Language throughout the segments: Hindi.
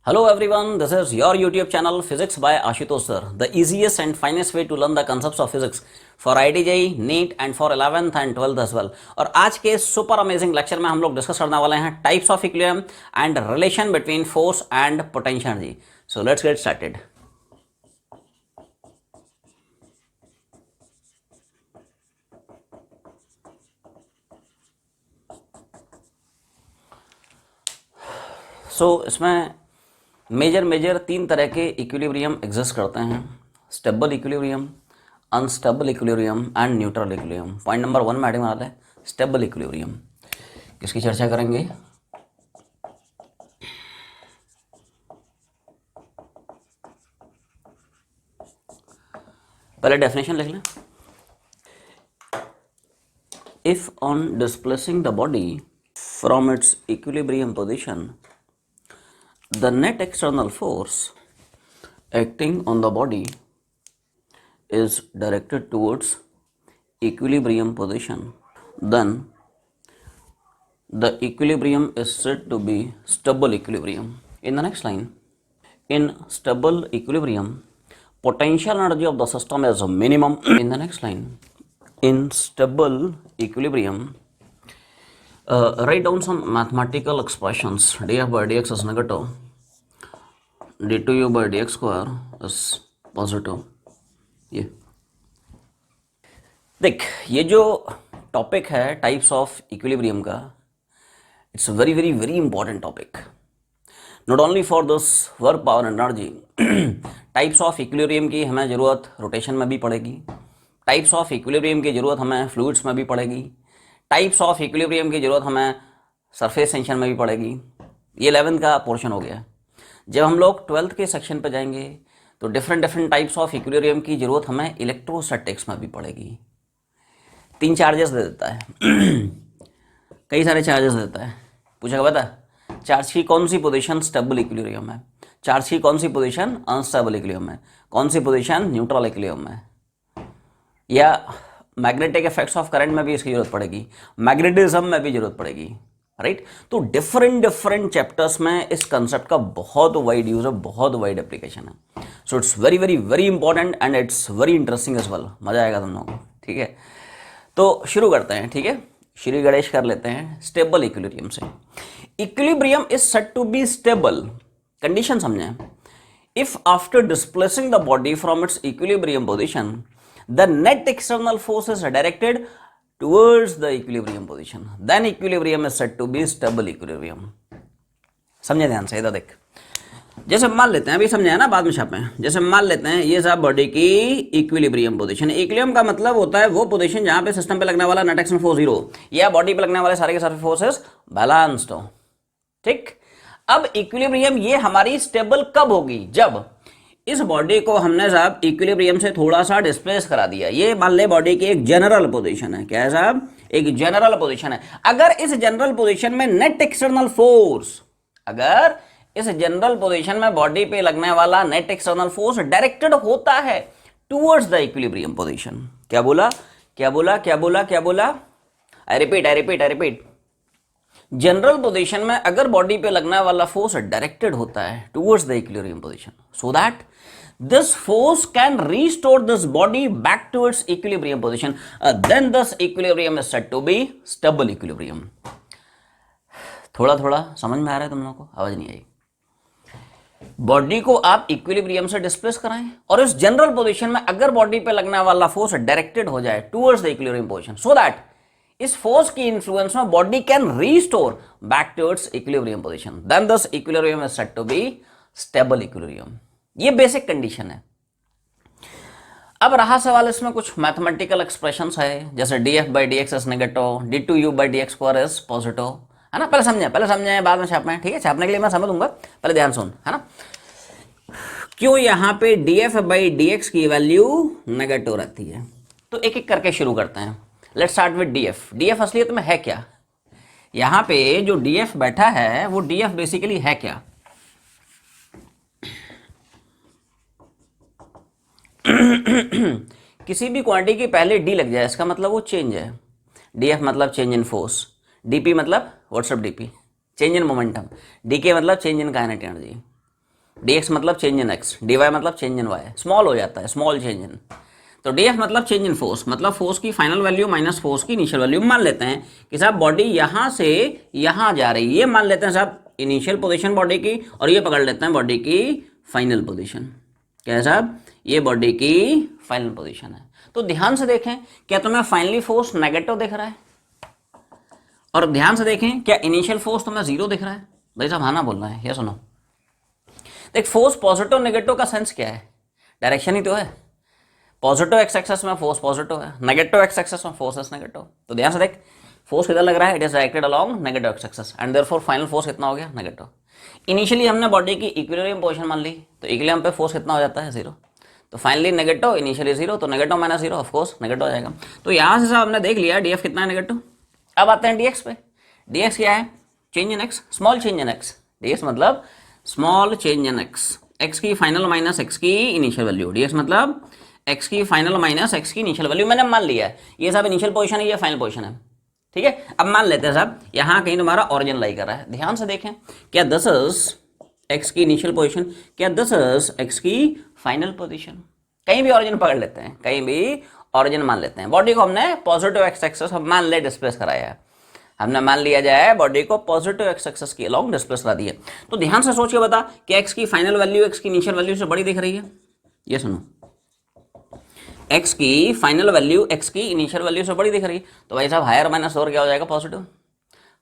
Hello everyone, this is your YouTube channel Physics by Ashutosh sir, the easiest and finest way to learn the concepts of physics for IIT, NEET and for 11th and 12th as well. और आज के सुपर अमेजिंग लेक्चर में हम लोग डिस्कस करने वाले हैं types of equilibrium and relation between force and potential energy. So let's get started. So इसमें मेजर तीन तरह के इक्विलिब्रियम एग्जिस्ट करते हैं. Stable equilibrium, unstable equilibrium and neutral equilibrium. Point number 1 में एडिंग वाला है स्टेबल इक्विलिब्रियम. किसकी चर्चा करेंगे? पहले डेफिनेशन लिख लें. If on displacing the body from its equilibrium position the net external force acting on the body is directed towards equilibrium position, then the equilibrium is said to be stable equilibrium. In the next line, in stable equilibrium, potential energy of the system is minimum. In the next line, in stable equilibrium, write down some mathematical expressions. df by dx is negative, d2u by dx square is positive. ये देख, ये जो टॉपिक है टाइप्स ऑफ इक्विलिब्रियम का, it's very very very important topic, not only for this work power energy. Types of equilibrium की हमें ज़रूरत रोटेशन में भी पड़ेगी. टाइप्स ऑफ इक्विलिब्रियम की ज़रूरत हमें फ्लूइड्स में भी पड़ेगी. टाइप्स ऑफ इक्विलिब्रियम की ज़रूरत हमें सरफेस टेंशन में भी पड़ेगी. ये 11th का पोर्शन हो गया. जब हम लोग 12th के सेक्शन पे जाएंगे तो डिफरेंट टाइप्स ऑफ इक्विलिब्रियम की ज़रूरत हमें इलेक्ट्रोस्टैटिक्स में भी पड़ेगी. 3 चार्जेस दे देता है. कई सारे चार्जेस देता है. पूछेगा बता चार्ज की कौन सी पोजीशन स्टेबल इक्विलिब्रियम है, चार्ज की कौन सी पोजीशन अनस्टेबल इक्विलिब्रियम है, कौन सी पोजीशन न्यूट्रल इक्विलिब्रियम है, या मैग्नेटिक इफेक्ट्स ऑफ करंट में भी इसकी जरूरत पड़ेगी, मैग्नेटिज्म में भी जरूरत पड़ेगी. राइट तो डिफरेंट चैप्टर्स में इस कंसेप्ट का बहुत वाइड यूज है, बहुत वाइड एप्लीकेशन है. So it's very very very important and it's very interesting as well. मजा आएगा तुम लोगों को. ठीक है, तो शुरू करते हैं. ठीक है, श्री गणेश कर लेते हैं स्टेबल इक्विलिब्रियम से. Equilibrium is said to be stable. Condition समझें. If after displacing the body from its equilibrium position the net external force is directed towards the equilibrium position, then equilibrium is said to be stable equilibrium. समझे ध्यान से. इधर देख, जैसे मान लेते हैं, अभी समझे ना, बाद में छापे. जैसे मान लेते हैं ये सब बॉडी की इक्विलिब्रियम पोजीशन. इक्विलिब्रियम का मतलब होता है वो पोजीशन जहां पे सिस्टम पे लगने वाला नेट एक्सटर्नल फोर्स 0 या बॉडी पे लगने वाले सारे के सारे फोर्सेस बैलेंस्ड हो. ठीक, अब इक्विलिब्रियम ये हमारी स्टेबल कब होगी? जब इस बॉडी को हमने साहब इक्विलिब्रियम से थोड़ा सा डिस्प्लेस करा दिया. ये मान ले बॉडी की एक जनरल पोजीशन है. क्या है साहब? एक जनरल पोजीशन है. अगर इस जनरल पोजीशन में नेट एक्सटर्नल फोर्स, अगर इस जनरल पोजीशन में बॉडी पे लगने वाला नेट एक्सटर्नल फोर्स डायरेक्टेड होता है टुवर्ड्स द इक्विलिब्रियम पोजीशन. क्या बोला? क्या बोला? क्या बोला? क्या बोला? I repeat. जनरल पोजीशन में अगर बॉडी पे लगने वाला फोर्स डायरेक्टेड होता है towards the equilibrium position, so that this force can restore this body back to its equilibrium position, then this equilibrium is said to be stable equilibrium. थोड़ा समझ में आ रहा है तुम लोगों को? आवाज नहीं आई. बॉडी को आप इक्विलिब्रियम से डिस्प्लेस कराएं और इस जनरल पोजीशन में अगर बॉडी पे लगने वाला फोर्स डायरेक्टेड हो जाए towards the equilibrium position, so that इस फोर्स की इन्फ्लुएंस में body can restore back to its equilibrium position, then this equilibrium is said to be stable equilibrium. ये बेसिक कंडीशन है. अब रहा सवाल इसमें कुछ मैथमेटिकल एक्सप्रेशंस है, जैसे df by dx is negative, d2u by dx square is positive. है ना? पहले समझे बाद में छापना है. ठीक है, छापने के लिए मैं समझ दूंगा, पहले ध्यान सुन. है ना? क्यों यहां पे df by dx की वैल्यू नेगेटिव रहती है? तो एक एक करके शुरू करते हैं. Let's start with df. df असलियत में है क्या? यहां पे जो df बैठा है वो df बेसिकली है क्या? किसी भी क्वांटिटी के पहले डी लग जाए इसका मतलब वो चेंज है. df मतलब चेंज इन फोर्स, dp मतलब WhatsApp dp change in momentum, dk मतलब change in kinetic energy. dx मतलब चेंज इन x, dy मतलब चेंज इन y, स्मॉल हो जाता है, स्मॉल चेंज इन। तो df मतलब चेंज इन फोर्स, मतलब फोर्स की फाइनल वैल्यू माइनस फोर्स की इनिशियल वैल्यू। मान लेते हैं कि साहब बॉडी यहाँ से यहाँ जा रही है, ये मान लेते हैं साहब इनिशियल पोजीशन बॉडी की, और ये पकड़ लेते हैं बॉडी की फाइनल पोजीशन। क्या है साहब, ये बॉडी की फाइनल पोजीशन है। तो ध्यान से देखें, क्या तुम्हें फाइनली फोर्स नेगेटिव दिख रहा है? और ध्यान से देखें, क्या इनिशियल फोर्स तुम्हें जीरो दिख रहा है? भाई साहब हाँ ना बोलना है, ये सुनो। देख, फोर्स पॉजिटिव नेगेटिव का सेंस क्या है? डायरेक्शन ही तो है। पॉजिटिव एक्स एक्सेस में फोर्स पॉजिटिव है, नेगेटिव एक्स एक्सेस में फोर्स इज नेगेटिव। तो ध्यान से देख, फोर्स किधर लग रहा है? It is directed along negative x axis, and therefore final force कितना हो गया? नेगेटिव। इनिशियली हमने बॉडी की इक्विलिब्रियम पोजीशन मान ली, तो इक्विलिब्रियम पे फोर्स कितना हो जाता है? जीरो। तो फाइनली नेगेटिव, इनिशियली जीरो, तो negative minus zero of course negative हो जाएगा। तो यहाँ से हमने देख लिया डीएफ कितना है? नेगेटिव। अब आते हैं डीएक्स पे। डीएक्स क्या है? Change in X, small change in X. DX मतलब small change in X, X की फाइनल माइनस एक्स की इनिशियल वैल्यू। डीएक्स मतलब एक्स की फाइनल माइनस एक्स की इनिशियल वैल्यू। मैंने मान लिया है ये सब इनिशियल पोजीशन है, ये फाइनल पोजीशन है, ठीक है। अब मान लेते हैं साहब यहाँ कहीं तुम्हारा ऑरिजिन लाई कर रहा है। ध्यान से देखें, क्या दिस इज एक्स की इनिशियल पोजीशन, क्या दिस इज एक्स की फाइनल पोजीशन। कहीं भी ऑरिजिन पकड़ लेते हैं, कहीं भी ऑरिजिन मान लेते हैं। बॉडी को हमने पॉजिटिव एक्स एक्सेस मान ले डिस्प्लेस कराया है, हमने मान लिया जाए बॉडी को पॉजिटिव एक्स एक्सेस के अलोंग डिस्प्लेस करा दिया। तो ध्यान से सोच के बता कि एक्स की फाइनल वैल्यू एक्स की इनिशियल वैल्यू से बड़ी दिख रही है? ये सुनो, एक्स की फाइनल वैल्यू एक्स की इनिशियल वैल्यू से बड़ी दिख रही है। तो भाई साहब हायर माइनस लोअर क्या हो जाएगा? Positive.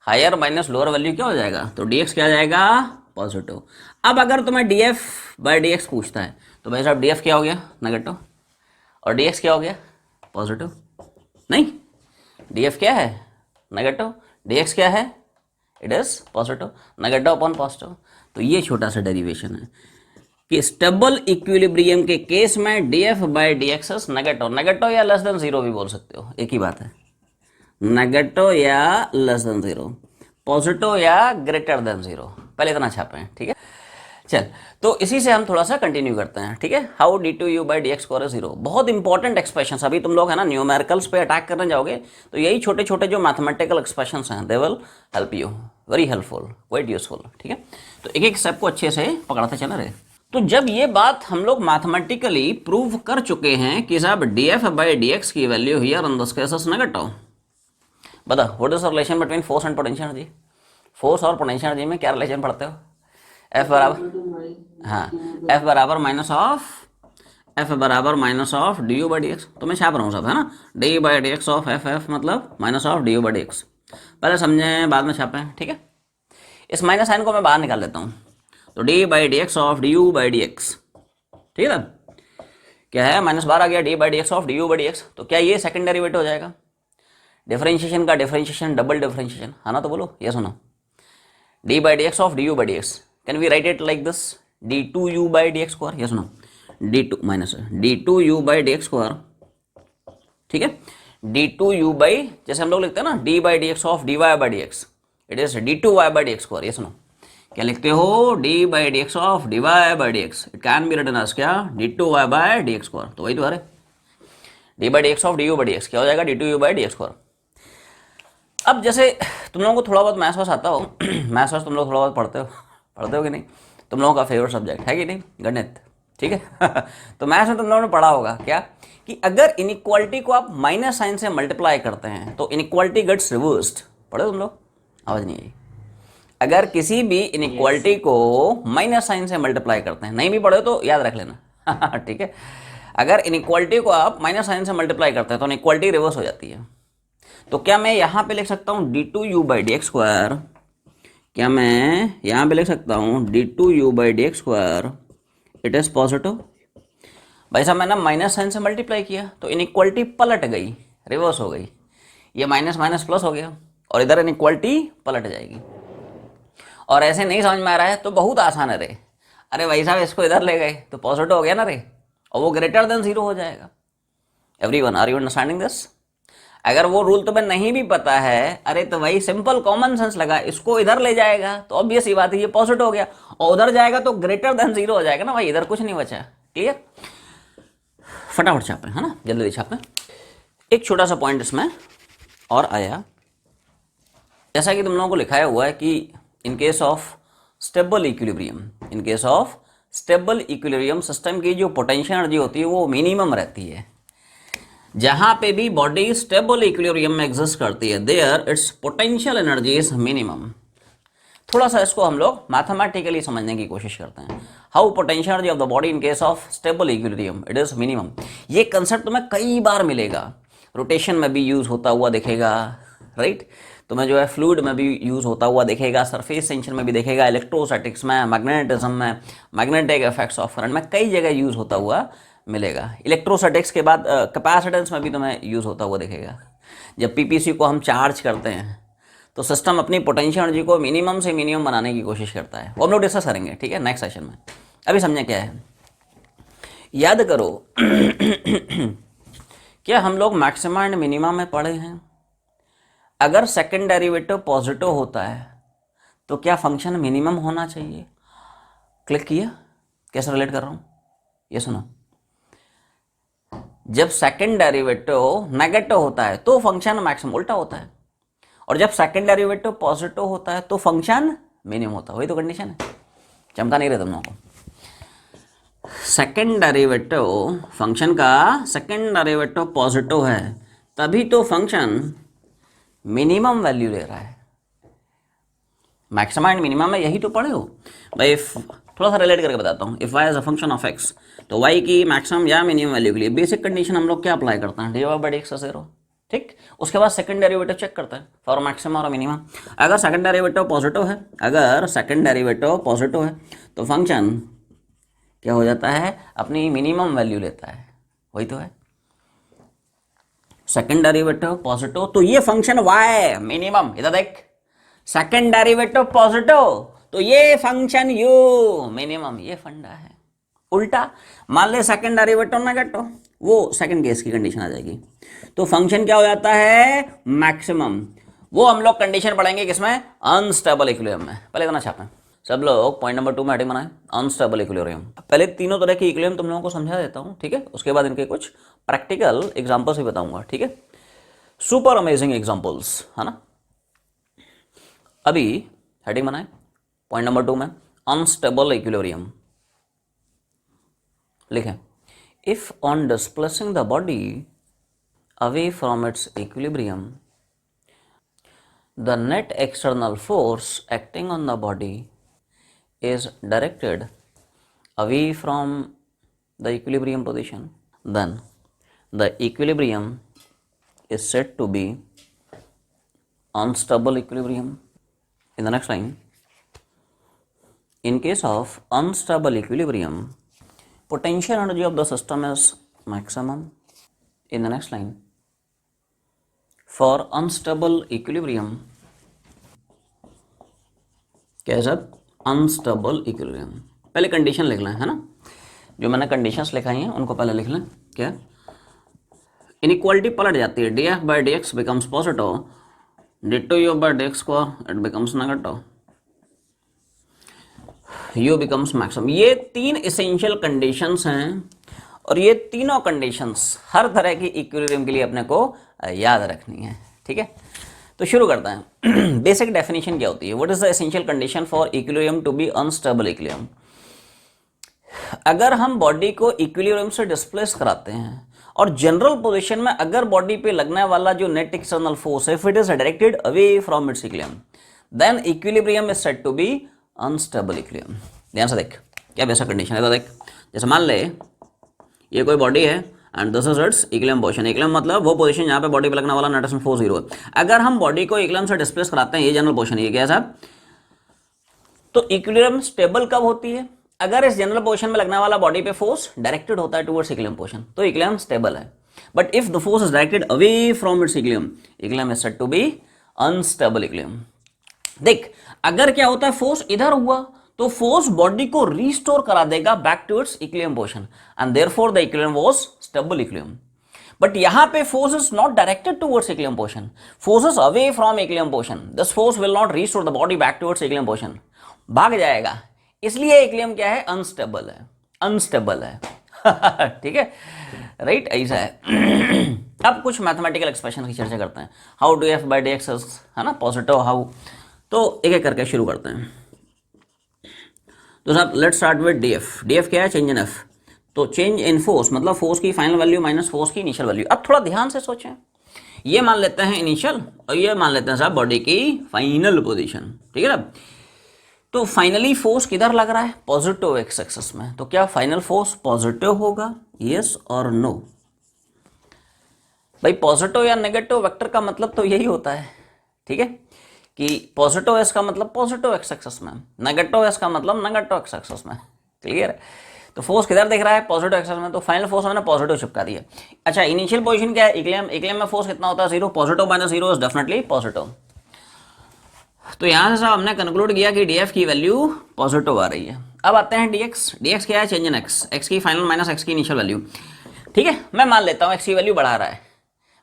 Higher minus lower value क्या हो जाएगा? तो डीएक्स क्या आ जाएगा? पॉजिटिव। अब अगर तुम्हें डीएफ बाय डीएक्स पूछता है तो भाई साहब डीएफ क्या हो गया? नेगेटिव, और डीएक्स क्या हो गया? पॉजिटिव। नहीं, डीएफ क्या है? नेगेटिव, डीएक्स क्या है? It is positive. Negative upon positive. तो ये छोटा सा डेरिवेशन है कि स्टेबल इक्विलिब्रियम के केस में D F by D X negative, negative या लेस देन जीरो भी बोल सकते हो, एक ही बात है। नेगेटिव या लेस देन जीरो, पॉजिटिव या ग्रेटर देन जीरो, पहले इतना छापे हैं, ठीक है। चल, तो इसी से हम थोड़ा सा कंटिन्यू करते हैं, ठीक है। How D two you by D x square zero, बहुत इंपॉर्टेंट एक्सप्रेशन। अभी तुम लोग है ना न्यूमेरिकल्स पे अटैक करने जाओगे तो यही छोटे छोटे जो मैथमेटिकल एक्सप्रेशन हैं they will help you, very helpful, quite useful, ठीक है। तो एक एक स्टेप को अच्छे से पकड़ते चला रहे। तो जब ये बात हम लोग मैथमेटिकली प्रूव कर चुके हैं कि साहब D F by D X की value here in this case is negative, बता what is the relation between force and potential energy? Force और पोटेंशियल एनर्जी में क्या रिलेशन पढ़ते हो? एफ बराबर, हाँ, एफ बराबर minus of D you by D x. तो मैं छाप रहा हूँ सब, है ना, D by D x of F, F मतलब minus of D you by D X. पहले समझें बाद में छापें, ठीक है। इस माइनस साइन को मैं बाहर निकाल लेता हूँ, तो D by D x of D you by D x, ठीक है ना। क्या है? माइनस बाहर आ गया, D by D x of D you by D x. तो क्या ये सेकंड डेरिवेटिव हो जाएगा? डिफरेंशिएशन का डिफरेंशिएशन, डबल डिफरेंशिएशन, हाँ ना, तो बोलो ये सुनो, d by D x of D you by D x, can we write it like this, d two you by D x square. ये सुनो, d two minus d two you by D x square, ठीक है। डी टू यू बाई, जैसे हम लोग लिखते हैं ना, D by D x of D Y by D X, it is D two Y by D x square. ये सुनो, क्या लिखते हो? D by D x of D Y by D X, it can be written as क्या? D two Y by D x square. तो वही तो है, D by D x of D you by D x क्या हो जाएगा? D two you by D x square. अब जैसे तुम लोगों को थोड़ा बहुत मैथ्स वास आता हो, मैथ्स वास तुम लोग थोड़ा बहुत पढ़ते हो कि नहीं? तुम लोगों का फेवरेट सब्जेक्ट है कि नहीं? गणित, ठीक है। तो मैथ्स में तुम लोगों ने पढ़ा होगा क्या कि अगर इनइक्वालिटी को आप माइनस साइन से मल्टीप्लाई करते हैं तो इनइक्वालिटी गेट्स रिवर्स्ड। पढ़े तुम लोग? आवाज नहीं आई। अगर किसी भी इनइक्वालिटी को माइनस साइन से मल्टीप्लाई करते हैं, नहीं भी पढ़े तो याद रख लेना, ठीक है। अगर इनइक्वालिटी को आप माइनस साइन से मल्टीप्लाई करते हैं तो इनइक्वालिटी रिवर्स हो जाती है। तो क्या मैं यहाँ पे लिख सकता हूँ d two you by D x square? क्या मैं यहाँ पे लिख सकता हूँ d two you by D x square, it is positive? भाई साहब मैंने माइनस साइन से मल्टीप्लाई किया तो इनइक्वालिटी पलट गई, रिवर्स हो गई, ये माइनस माइनस प्लस हो गया और इधर इनइक्वालिटी पलट जाएगी। और ऐसे नहीं समझ में आ रहा है तो बहुत आसान है रे, अरे भाई साहब इसको इधर ले गए तो पॉजिटिव हो गया ना रे, और वो ग्रेटर देन जीरो हो जाएगा। Everyone, are you understanding this? अगर वो रूल तुम्हें नहीं भी पता है, अरे तो भाई सिंपल कॉमन सेंस लगा, इसको इधर ले जाएगा तो ऑब्वियस ही बात है ये पॉजिटिव हो गया, और उधर जाएगा तो ग्रेटर देन जीरो हो जाएगा ना भाई, इधर कुछ नहीं बचा। क्लियर? फटाफट छापें, है ना, जल्दी छापें। एक छोटा सा पॉइंट इसमें और आया, जैसा कि तुम लोगों को लिखाया हुआ है कि इन case of stable equilibrium, in case of stable equilibrium system की जो पोटेंशियल एनर्जी होती है वो मिनिमम रहती है। जहां पे भी बॉडी स्टेबल इक्विलिब्रियम में एग्जिस्ट करती है, there its potential energy is minimum. थोड़ा सा इसको हम लोग मैथमेटिकली समझने की कोशिश करते हैं। How potential energy of the body in case of stable equilibrium, it is minimum. ये कंसेप्ट तुम्हें कई बार मिलेगा, रोटेशन में भी यूज होता हुआ दिखेगा, राइट। तुम्हें जो है फ्लूइड में भी यूज होता हुआ दिखेगा, सरफेस टेंशन में भी दिखेगा, इलेक्ट्रोस्टैटिक्स में, मैग्नेटिज्म में, मैग्नेटिक इफेक्ट्स ऑफ करंट में कई जगह यूज होता हुआ मिलेगा। इलेक्ट्रोस्टैटिक्स के बाद कैपेसिटेंस में भी तुम्हें यूज होता हुआ दिखेगा। जब पीपीसी को हम चार्ज करते हैं तो सिस्टम अपनी पोटेंशियल एनर्जी को मिनिमम से मिनिमम बनाने की कोशिश करता है। वो हम लोग डिस्कस करेंगे, ठीक है, नेक्स्ट सेशन में। अभी समझे क्या है, याद करो क्या हम लोग मैक्सिमा एंड मिनिमा में पढ़े हैं। अगर सेकंड डेरिवेटिव पॉजिटिव होता है तो क्या फंक्शन मिनिमम होना चाहिए। क्लिक किया, कैसे रिलेट कर रहा हूं, ये सुनो। जब सेकंड डेरिवेटिव नेगेटिव होता है तो फंक्शन मैक्सिमम, उल्टा होता है। और जब सेकंड डेरिवेटिव पॉजिटिव होता है तो फंक्शन मिनिमम होता है। वही तो कंडीशन है, चमका नहीं रहे तुम लोगों को। सेकंड डेरिवेटिव फंक्शन का सेकंड डेरिवेटिव पॉजिटिव है तभी तो फंक्शन मिनिमम वैल्यू ले रहा है। मैक्सिमा एंड मिनिमम में यही तो पढ़े हो भाई। थोड़ा सा रिलेट करके बताता हूँ। If y is a function of x तो y की मैक्सिमम या मिनिमम वैल्यू के लिए बेसिक कंडीशन हम लोग क्या अप्लाई करते हैं, dy/dx 0, ठीक। उसके बाद सेकंड डेरिवेटिव चेक करते हैं फॉर मैक्सिमम और मिनिमम। अगर सेकंड डेरिवेटिव पॉजिटिव है, अगर सेकंड डेरिवेटिव पॉजिटिव है तो फंक्शन क्या हो जाता है, अपनी मिनिमम वैल्यू लेता है। वही तो है, सेकंड डेरिवेटिव पॉजिटिव तो ये फंक्शन y मिनिमम। इधर देख, सेकंड डेरिवेटिव पॉजिटिव तो ये फंक्शन u मिनिमम। ये फंडा है। उल्टा मान ले सेकंड डेरिवेटिव नेगेटिव, वो सेकंड केस की कंडीशन आ जाएगी तो फंक्शन क्या हो जाता है, मैक्सिमम। वो हम लोग कंडीशन पढ़ेंगे किसमें, अनस्टेबल इक्विलिब्रियम में। पहले इतना छापें सब लोग, पॉइंट नंबर 2 में हेडिंग बनाएं, अनस्टेबल इक्विलिब्रियम। पहले तीनों तरह की इक्विलिब्रियम तुम लोगों को समझा देता हूं, ठीक है। उसके बाद इनके कुछ प्रैक्टिकल एग्जांपल्स भी बताऊंगा, ठीक है। सुपर अमेजिंग एग्जांपल्स, है ना। अभी हेडिंग बनाएं पॉइंट नंबर 2 में, अनस्टेबल इक्विलिब्रियम। लिखें, if on displacing the body away from its equilibrium, the net external force acting on the body is directed away from the equilibrium position, then the equilibrium is said to be unstable equilibrium. In the next line, in case of unstable equilibrium, potential energy of the system is maximum. In the next line, for unstable equilibrium, क्या है सब, अनस्टेबल इक्विलिब्रियम। पहले कंडीशन लिख लें, है ना। जो मैंने कंडीशंस लिखाई हैं उनको पहले लिख लें। क्या, इनइक्वालिटी पलट जाती है, df/dx becomes positive, d2u/dx² it becomes negative, u becomes maximum. ये तीन एसेंशियल कंडीशंस हैं और ये तीनों कंडीशंस हर तरह की इक्विलिब्रियम के लिए अपने को याद रखनी है, ठीक है। तो शुरू करते हैं। बेसिक डेफिनेशन क्या होती है, what is the essential condition for equilibrium to be unstable equilibrium. अगर हम बॉडी को इक्विलिब्रियम से डिस्प्लेस कराते हैं और जनरल पोजीशन में अगर बॉडी पे लगने वाला जो नेट एक्सटर्नल फोर्स है, if it is directed away from its equilibrium, then equilibrium is said to be unstable equilibrium. ध्यान से देख, क्या बेसिक कंडीशन है, तो देख, जैसे मान ले ये कोई बॉडी है and this is its equilibrium position. Equilibrium मतलब वो पोजीशन जहां पे बॉडी पे लगने वाला नेट एक्सटर्नल फोर्स 0 है। अगर हम बॉडी को इक्विलिब्रियम से डिस्प्लेस कराते हैं, ये जनरल पोजीशन, ये क्या है साहब, तो इक्विलिब्रियम स्टेबल कब होती है, अगर इस जनरल पोजीशन में लगने वाला बॉडी पे फोर्स डायरेक्टेड होता है टुवर्ड्स इक्विलिब्रियम पोजीशन, तो इक्विलिब्रियम स्टेबल है। But if the force is directed away from its equilibrium, equilibrium is said to be unstable equilibrium. देख, अगर क्या होता है, फोर्स इधर हुआ तो फोर्स बॉडी को रिस्टोर करा देगा back to its equilibrium position and therefore the equilibrium was stable equilibrium. But यहां पे force is not directed towards equilibrium position, force is away from equilibrium position, this force will not restore the body back towards equilibrium position, भाग जाएगा। इसलिए इक्विलिब्रियम क्या है, अनस्टेबल है, अनस्टेबल है। ठीक है, राइट, ऐसा है। अब कुछ मैथमेटिकल एक्सप्रेशन की चर्चा करते हैं। हाउ डू f/dx, है ना, पॉजिटिव हाउ, तो एक एक करके शुरू करते हैं। तो साहब let's start with D F. D F क्या है? Change in F. तो चेंज इन फोर्स मतलब फोर्स की फाइनल वैल्यू माइनस फोर्स की इनिशियल वैल्यू। अब थोड़ा ध्यान से सोचें, ये मान लेते हैं इनिशियल और ये मान लेते हैं साहब बॉडी की फाइनल पोजीशन, ठीक है ना। तो फाइनली फोर्स किधर लग रहा है? पॉजिटिव एक्स एक्सिस में। तो क्या फाइनल फोर्स पॉजिटिव होगा? यस और नो? भाई पॉजिटिव या नेगेटिव वेक्टर का मतलब तो यही होता है, ठीक है, कि पॉजिटिव एस का मतलब पॉजिटिव एक्स एक्सिस में, नेगेटिव एस का मतलब नेगेटिव एक्स एक्सिस में। क्लियर है? तो फोर्स किधर दिख रहा है? पॉजिटिव एक्सिस में। तो फाइनल फोर्स मैंने पॉजिटिव चिपका दिया। अच्छा, इनिशियल पोजीशन क्या है? इक्विलिब्रियम। इक्विलिब्रियम में फोर्स कितना होता है? Zero. Positive minus zero is definitely positive. तो यहां से साहब हमने कंक्लूड किया कि डीएफ की वैल्यू पॉजिटिव आ रही है। अब आते हैं डीएक्स। डीएक्स क्या है? चेंज इन एक्स, एक्स की फाइनल माइनस एक्स की इनिशियल वैल्यू। ठीक है, मैं मान लेता हूं एक्स की वैल्यू बढ़ा रहा है,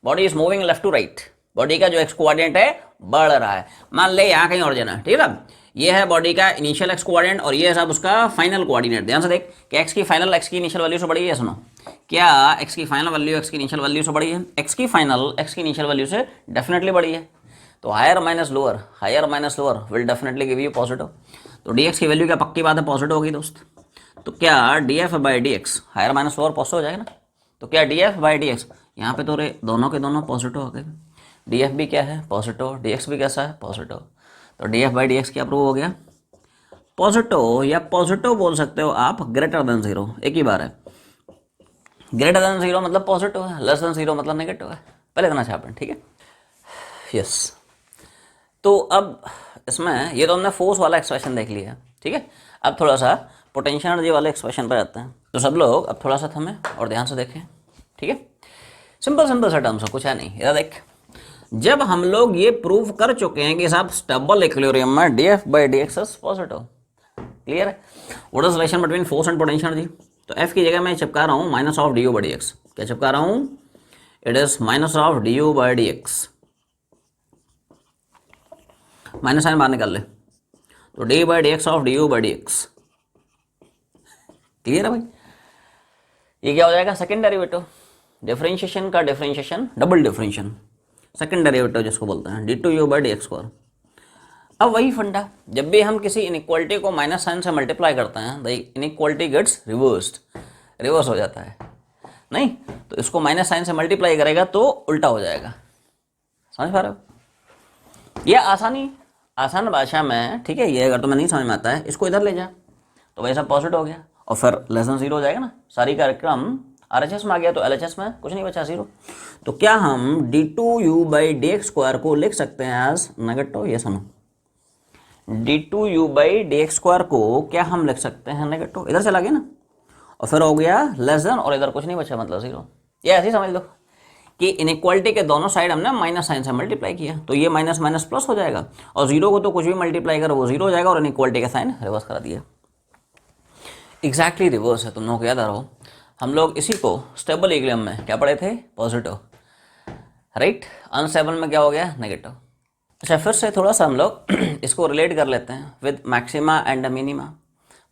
body is moving left to right, body का जो एक्स कोऑर्डिनेट है बढ़ रहा है। मान ले यहाँ कहीं और जाना, ठीक है। ये है बॉडी का इनिशियल एक्स कोऑर्डिनेट और ये है साहब उसका फाइनल कोऑर्डिनेट। ध्यान से देख कि एक्स की फाइनल एक्स की इनिशियल वैल्यू से बड़ी है। सुनो, क्या एक्स की फाइनल वैल्यू एक्स की इनिशियल वैल्यू से बड़ी है? एक्स की फाइनल एक्स की इनिशियल वैल्यू से डेफिनेटली बड़ी है। तो higher minus lower will definitely give you positive. तो डीएक्स की वैल्यू क्या पक्की बात है पॉजिटिव होगी दोस्त। तो क्या d F by D x higher minus lower positive हो जाएगा ना। तो क्या d F by D x, यहाँ पे तो रे दोनों के दोनों पॉजिटिव हो गए। डी एफ भी क्या है? पॉजिटिव। डी एक्स भी कैसा है? पॉजिटिव। तो D F by D x क्या प्रूव हो गया? पॉजिटिव, या पॉजिटिव बोल सकते हो आप, ग्रेटर देन जीरो, एक ही बार है। ग्रेटर देन जीरो मतलब पॉजिटिव है, लेस देन जीरो मतलब नेगेटिव है। पहले इतना छापें, ठीक है। यस, तो अब इसमें ये तो हमने फोर्स वाला एक्सप्रेशन देख लिया, ठीक है। अब थोड़ा सा पोटेंशियल एनर्जी वाले एक्सप्रेशन पर आते हैं। तो सब लोग अब थोड़ा सा थमें और ध्यान से देखें, ठीक है। सिंपल सिंपल सा टर्म्स है, कुछ है नहीं। इधर देख, जब हम लोग ये प्रूव कर चुके हैं कि साहब स्टेबल इक्विलिब्रियम में D F by D X is positive, clear है। What is relation between force and potential energy? तो एफ की जगह मैं चिपका रहा हूँ minus of D you by D x. क्या चिपका रहा हूँ? It is minus of D you by D X. Minus sign बाहर निकाल ले, तो D by D x of D you by D X. Clear है भाई? ये क्या हो जाएगा? Second derivative. डिफरेंशिएशन का differentiation, double differentiation, second derivative जिसको बोलते हैं, d two you by D x square. अब वही फंडा, जब भी हम किसी इनइक्वालिटी को माइनस साइन से मल्टीप्लाई करते हैं, the inequality gets reversed, reverse हो जाता है। नहीं तो इसको माइनस साइन से मल्टीप्लाई करेगा तो उल्टा हो जाएगा। समझ पा रहे हो? यह आसान भाषा में, ठीक है। ये अगर तुम्हें नहीं समझ में आता है, इसको इधर ले जा तो वैसा पॉजिटिव हो गया और फिर लेस देन जीरो हो जाएगा ना। सारी कार्यक्रम आरएचएस में आ गया तो एलएचएस में कुछ नहीं बचा, जीरो। तो क्या हम d two you by D x square को लिख सकते हैं एज नेगेटिव? ये सुनो, d two you by D x square को क्या हम लिख सकते हैं नेगेटिव? इधर चला गया ना, और फिर हो गया लेस देन और इधर कुछ नहीं बचा मतलब जीरो। ये ऐसे ही समझ लो कि इनइक्वालिटी के दोनों साइड हमने माइनस साइन से मल्टीप्लाई किया, तो ये माइनस माइनस प्लस हो जाएगा और जीरो को तो कुछ भी मल्टीप्लाई करो वो जीरो हो जाएगा, और इनइक्वालिटी का साइन रिवर्स करा दिया। एग्जैक्टली रिवर्स है। तुम लोग याद आ रहा हो, हम लोग इसी को स्टेबल इक्विलिब्रियम में क्या पढ़े थे? Positive, right. अनस्टेबल में क्या हो गया? नेगेटिव। अच्छा, फिर से थोड़ा सा हम लोग इसको रिलेट कर लेते हैं with maxima and minima.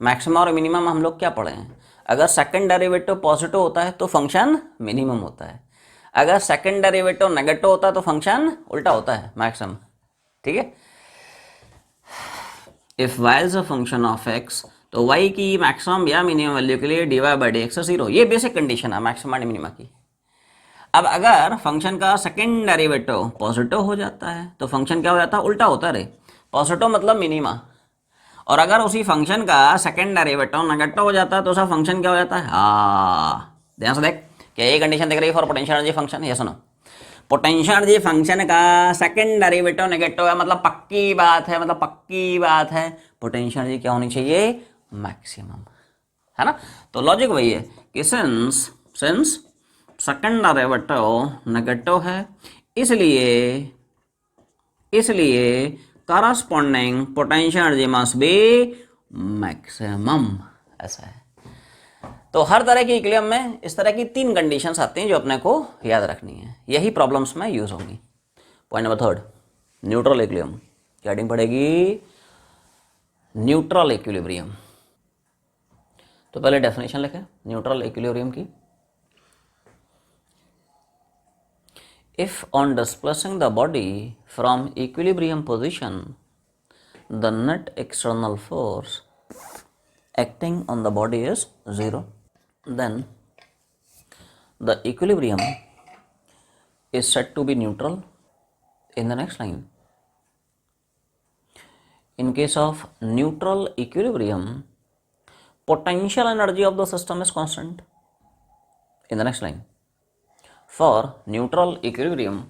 Maxima और मिनिमा में हम लोग क्या पढ़े हैं? अगर सेकंड डेरिवेटिव पॉजिटिव होता है तो फंक्शन मिनिमम होता है, अगर सेकंड डेरिवेटिव नेगेटिव होता है तो फंक्शन उल्टा होता है, मैक्सिमम, ठीक है। If y is a function of x, तो y की मैक्सिमम या मिनिमम वैल्यू के लिए dy by D x zero. ये बेसिक कंडीशन है मैक्सिमा एंड मिनिमा की। अब अगर फंक्शन का सेकंड डेरिवेटिव पॉजिटिव हो जाता है तो फंक्शन क्या हो जाता है? उल्टा होता है रे। पॉजिटिव मतलब मिनिमा, और अगर उसी फंक्शन का सेकंड डेरिवेटिव नेगेटिव हो जाता है तो उसका फंक्शन क्या हो जाता है? ध्यान से देख, क्या ये कंडीशन दिख रही है फॉर पोटेंशियल एनर्जी फंक्शन? ये सुनो, पोटेंशियल एनर्जी फंक्शन का सेकंड डेरिवेटिव नेगेटिव है, मतलब पक्की बात है, मतलब पक्की बात है, पोटेंशियल एनर्जी क्या होनी चाहिए? मैक्सिमम, है ना। तो लॉजिक वही है कि सिंस सेकंड डेरिवेटिव नेगेटिव है, इसलिए corresponding potential energy must be maximum. ऐसा है। तो हर तरह की इक्विलिब्रियम में इस तरह की तीन कंडीशंस आती हैं जो अपने को याद रखनी है, यही प्रॉब्लम्स में यूज होंगी। Point number third, neutral equilibrium की हेडिंग पड़ेगी न्यूट्रल इक्विलिब्रियम। तो पहले डेफिनेशन लिखें न्यूट्रल इक्विलिब्रियम की। If on displacing the body from equilibrium position the net external force acting on the body is 0, then the equilibrium is said to be neutral in the next line. In case of neutral equilibrium, potential energy of the system is constant in the next line. For neutral equilibrium,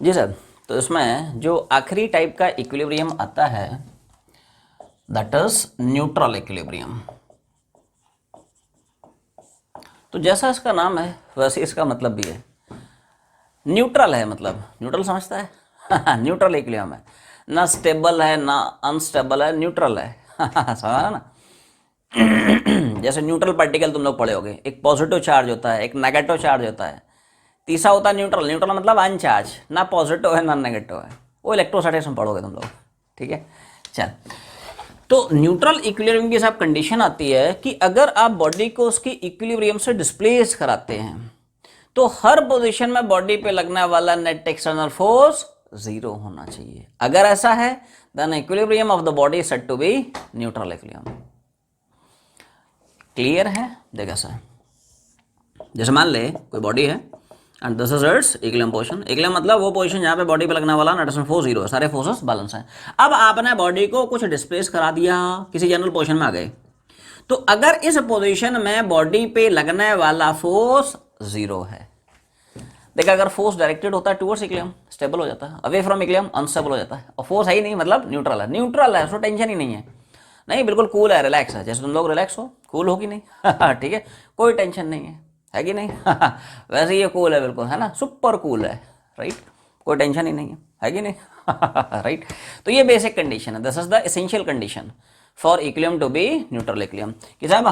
जी सर, तो इसमें जो आखिरी टाइप का इक्विलिब्रियम आता है दैट इज न्यूट्रल इक्विलिब्रियम। तो जैसा इसका नाम है वैसे इसका मतलब भी है, न्यूट्रल है, मतलब न्यूट्रल समझता है न्यूट्रल इक्विलिब्रियम है, ना स्टेबल है ना अनस्टेबल है, न्यूट्रल है समझा ना। जैसे न्यूट्रल पार्टिकल तुम लोग पढ़े होगे, एक पॉजिटिव चार्ज होता है, एक नेगेटिव चार्ज होता है, तीसरा होता है न्यूट्रल। न्यूट्रल मतलब अनचार्ज, ना पॉजिटिव है ना नेगेटिव है, वो इलेक्ट्रोस्टैटिक्स में पढ़ोगे तुम लोग, ठीक है। चल, तो न्यूट्रल इक्विलिब्रियम की सब कंडीशन आती है कि अगर आप बॉडी को उसकी इक्विलिब्रियम से डिस्प्लेस कराते हैं तो हर पोजीशन में बॉडी पे लगने वाला नेट एक्सटर्नल फोर्स 0 होना चाहिए। अगर ऐसा है then equilibrium of the body is said to be neutral equilibrium. Clear है? देखा सर, जैसे मान ले कोई बॉडी है and this is its equilibrium position. Equilibrium मतलब वो पोजीशन जहाँ पे बॉडी पे लगने वाला नेट एक्सटर्नल फोर्स 0 है, सारे फोर्सेस बैलेंस हैं। अब आपने बॉडी को कुछ डिस्प्लेस करा दिया, किसी जनरल पोजीशन में आ गए, तो अगर इस पोजीशन में बॉडी पे लगने वाला फोर्स 0 है, देखा अगर फोर्स डायरेक्टेड होता है टुवर्ड्स इक्विलिब्रियम स्टेबल हो जाता है, अवे फ्रॉम इक्विलिब्रियम अनस्टेबल हो जाता है, और फोर्स है ही नहीं मतलब न्यूट्रल है। न्यूट्रल है उसको टेंशन ही नहीं है, नहीं बिल्कुल कूल है, रिलैक्स है, जैसे तुम लोग रिलैक्स हो, कूल हो कि नहीं ठीक है, कोई टेंशन नहीं है कि नहीं वैसे ये कूल है बिल्कुल, है ना, सुपर कूल है, राइट, कोई टेंशन ही नहीं है कि नहीं राइट। तो ये बेसिक कंडीशन है, this is the essential condition for equilibrium to be neutral equilibrium कि साहब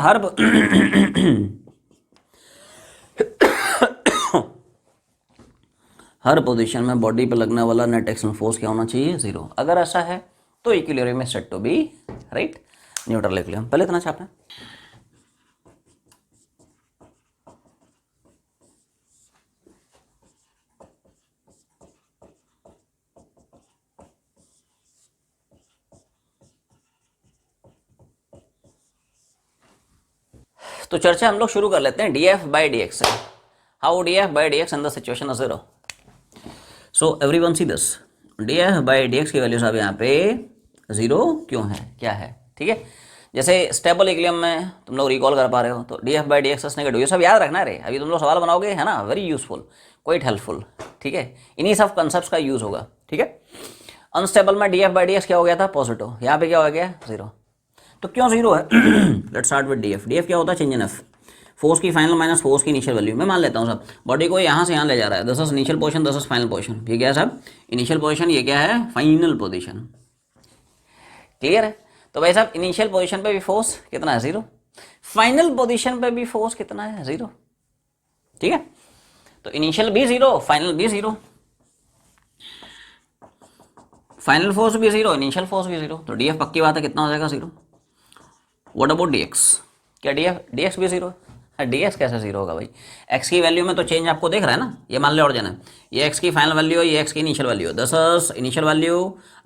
हर पोजीशन में बॉडी पे लगने वाला नेट एक्सटर्नल फोर्स क्या होना चाहिए? 0। अगर ऐसा है तो equilibrium is said to be right neutral equilibrium. पहले इतना छापना। तो चर्चा हम लोग शुरू कर लेते हैं df by dx से। How df by dx in the situation of 0। So everyone see this, df by dx की वैल्यू साहब यहाँ पे 0 क्यों है, क्या है, ठीक है। जैसे स्टेबल इक्विलिब्रियम में तुम लोग रिकॉल कर पा रहे हो तो df by dx is negative, ये सब याद रखना रे, अभी तुम लोग सवाल बनाओगे, है ना, वेरी यूजफुल, क्वाइट हेल्पफुल, ठीक है, इन्हीं सब कंसेप्ट का यूज होगा, ठीक है। अनस्टेबल में df by dx क्या हो गया था? पॉजिटिव, यहाँ पे क्या हो गया? 0। तो क्यों 0 है? Let's start with df। df क्या होता है? चेंज इन f, फोर्स की फाइनल माइनस फोर्स की इनिशियल वैल्यू। मैं मान लेता हूँ सब, बॉडी को यहाँ से यहाँ ले जा रहा है, this is initial position, this is final position. ये क्या है सब? इनिशियल पोजीशन, ये क्या है? Final position. क्लियर है? तो भाई साहब इनिशियल पोजीशन पे भी फोर्स कितना है? 0। फाइनल पोजीशन पे भी फोर्स कितना है? 0। ठीक है, तो इनिशियल भी 0, फाइनल भी 0, फाइनल फोर्स भी 0, इनिशियल फोर्स भी 0, तो df पक्की बात है कितना हो जाएगा? 0। What about dx? क्या dx भी 0 है? dx कैसे 0 होगा भाई? x की वैल्यू में तो चेंज आपको देख रहा है ना, ये मान ले और जाना, ये x की फाइनल वैल्यू है, ये x की इनिशियल वैल्यू है, this is initial value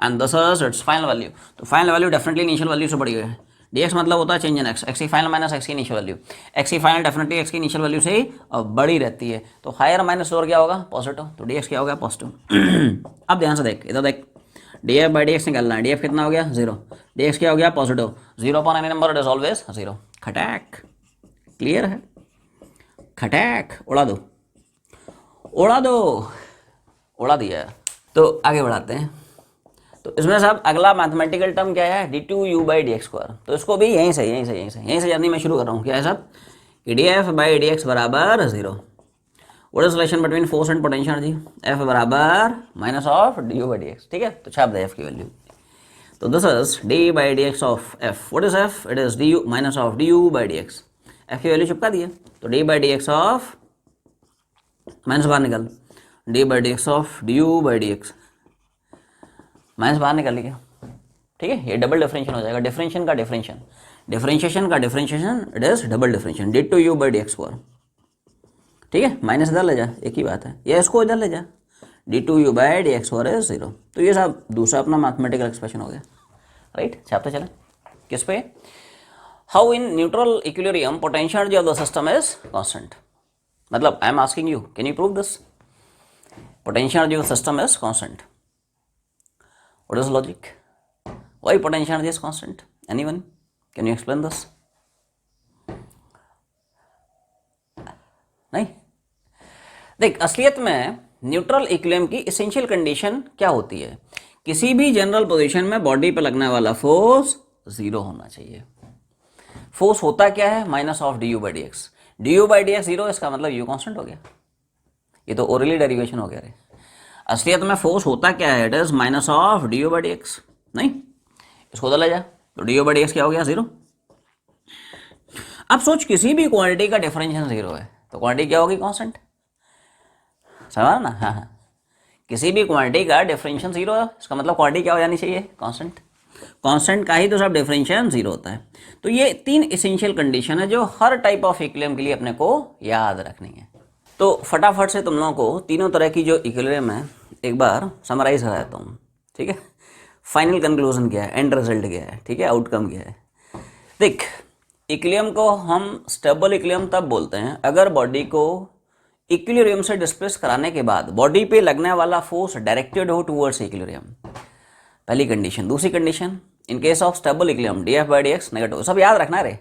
and this is its final value. तो final value definitely initial value से बड़ी है। dx मतलब होता है चेंज इन x, x की फाइनल माइनस x की इनिशियल वैल्यू, x की फाइनल डेफिनेटली x की इनिशियल वैल्यू से ही बड़ी रहती है, तो हायर माइनस लोअर क्या होगा? पॉजिटिव, तो dx क्या हो गया? पॉजिटिव। अब ध्यान से देख, इधर देख, df by dx निकालना है, df कितना हो गया? 0, dx क्या हो गया? Positive, 0 upon any number it is always 0। खटैक, क्लियर है? खटैक, उड़ा दो, उड़ा दो, उड़ा दिया। तो आगे बढ़ाते हैं। तो इसमें साहब अगला मैथमेटिकल टर्म क्या है? d2u by dx square. तो इसको भी यहीं से जर्नी में शुरू कर रहा हूँ। क्या है साहब? कि df by dx बराबर 0। What is relation between force and potential energy? f बराबर minus of du by dx। ठीक है, तो छाप दे f की वैल्यू। तो this is d by dx of f। What is f? It is du minus of du by dx। f की वैल्यू चिपका दिया, तो d by dx of, minus बाहर निकाल, d by dx of du by dx, minus बाहर निकाल लिया। ठीक है, ये डबल डिफरेंशियल हो जाएगा, डिफरेंशियल का डिफरेंशियल, डिफरेंशिएशन का differentiation, it is double differentiation, d2u by dx square. ठीक है, माइनस इधर ले जा, एक ही बात है, ये इसको इधर ले जा, d2u by dx square is 0। तो ये सब दूसरा अपना मैथमेटिकल एक्सप्रेशन हो गया, राइट। छापते चले किस पे? How in neutral equilibrium potential energy of the system is constant, मतलब I am asking you, can you prove this? Potential energy of system is constant. What is the logic? Why potential energy is constant? Anyone? Can you explain this? नहीं? देख, असलियत में न्यूट्रल इक्विलिब्रियम की एसेंशियल कंडीशन क्या होती है? किसी भी जनरल पोजीशन में बॉडी पे लगने वाला फोर्स जीरो होना चाहिए। फोर्स होता क्या है? Minus of D you by D x. D you by D x zero, इसका मतलब यू कांस्टेंट हो गया। ये तो ओरली डेरिवेशन हो गया रे। असलियत में फोर्स होता क्या है? It is minus of D you by D x. नहीं, इसको उधर ले जा तो D you by D x क्या हो गया? जीरो। अब सोच, किसी भी क्वांटिटी का डिफरेंशियल जीरो है तो क्वांटिटी क्या होगी? कांस्टेंट। समझा ना? हाँ हाँ, किसी भी क्वांटिटी का डिफरेंशियल जीरो है, इसका मतलब क्वांटिटी क्या हो जानी चाहिए? कांस्टेंट। कांस्टेंट का ही तो सब डिफरेंशियल जीरो होता है। तो ये तीन एसेंशियल कंडीशन है जो हर टाइप ऑफ इक्विलिब्रियम के लिए अपने को याद रखनी है। तो फटाफट से तुम लोगों को तीनों तरह की जो इक्विलिब्रियम है एक बार समराइज करा देता हूँ, ठीक है? फाइनल कंक्लूजन क्या है, एंड रिजल्ट क्या है, ठीक है, आउटकम क्या है। देख, इक्विलिब्रियम को हम स्टेबल इक्विलिब्रियम तब बोलते हैं अगर बॉडी को इक्विलिब्रियम से डिस्प्लेस कराने के बाद बॉडी पे लगने वाला फोर्स डायरेक्टेड हो टूवर्ड्स इक्विलिब्रियम, पहली कंडीशन। दूसरी condition, in case of stable equilibrium d F by D x negative, सब याद रखना रे।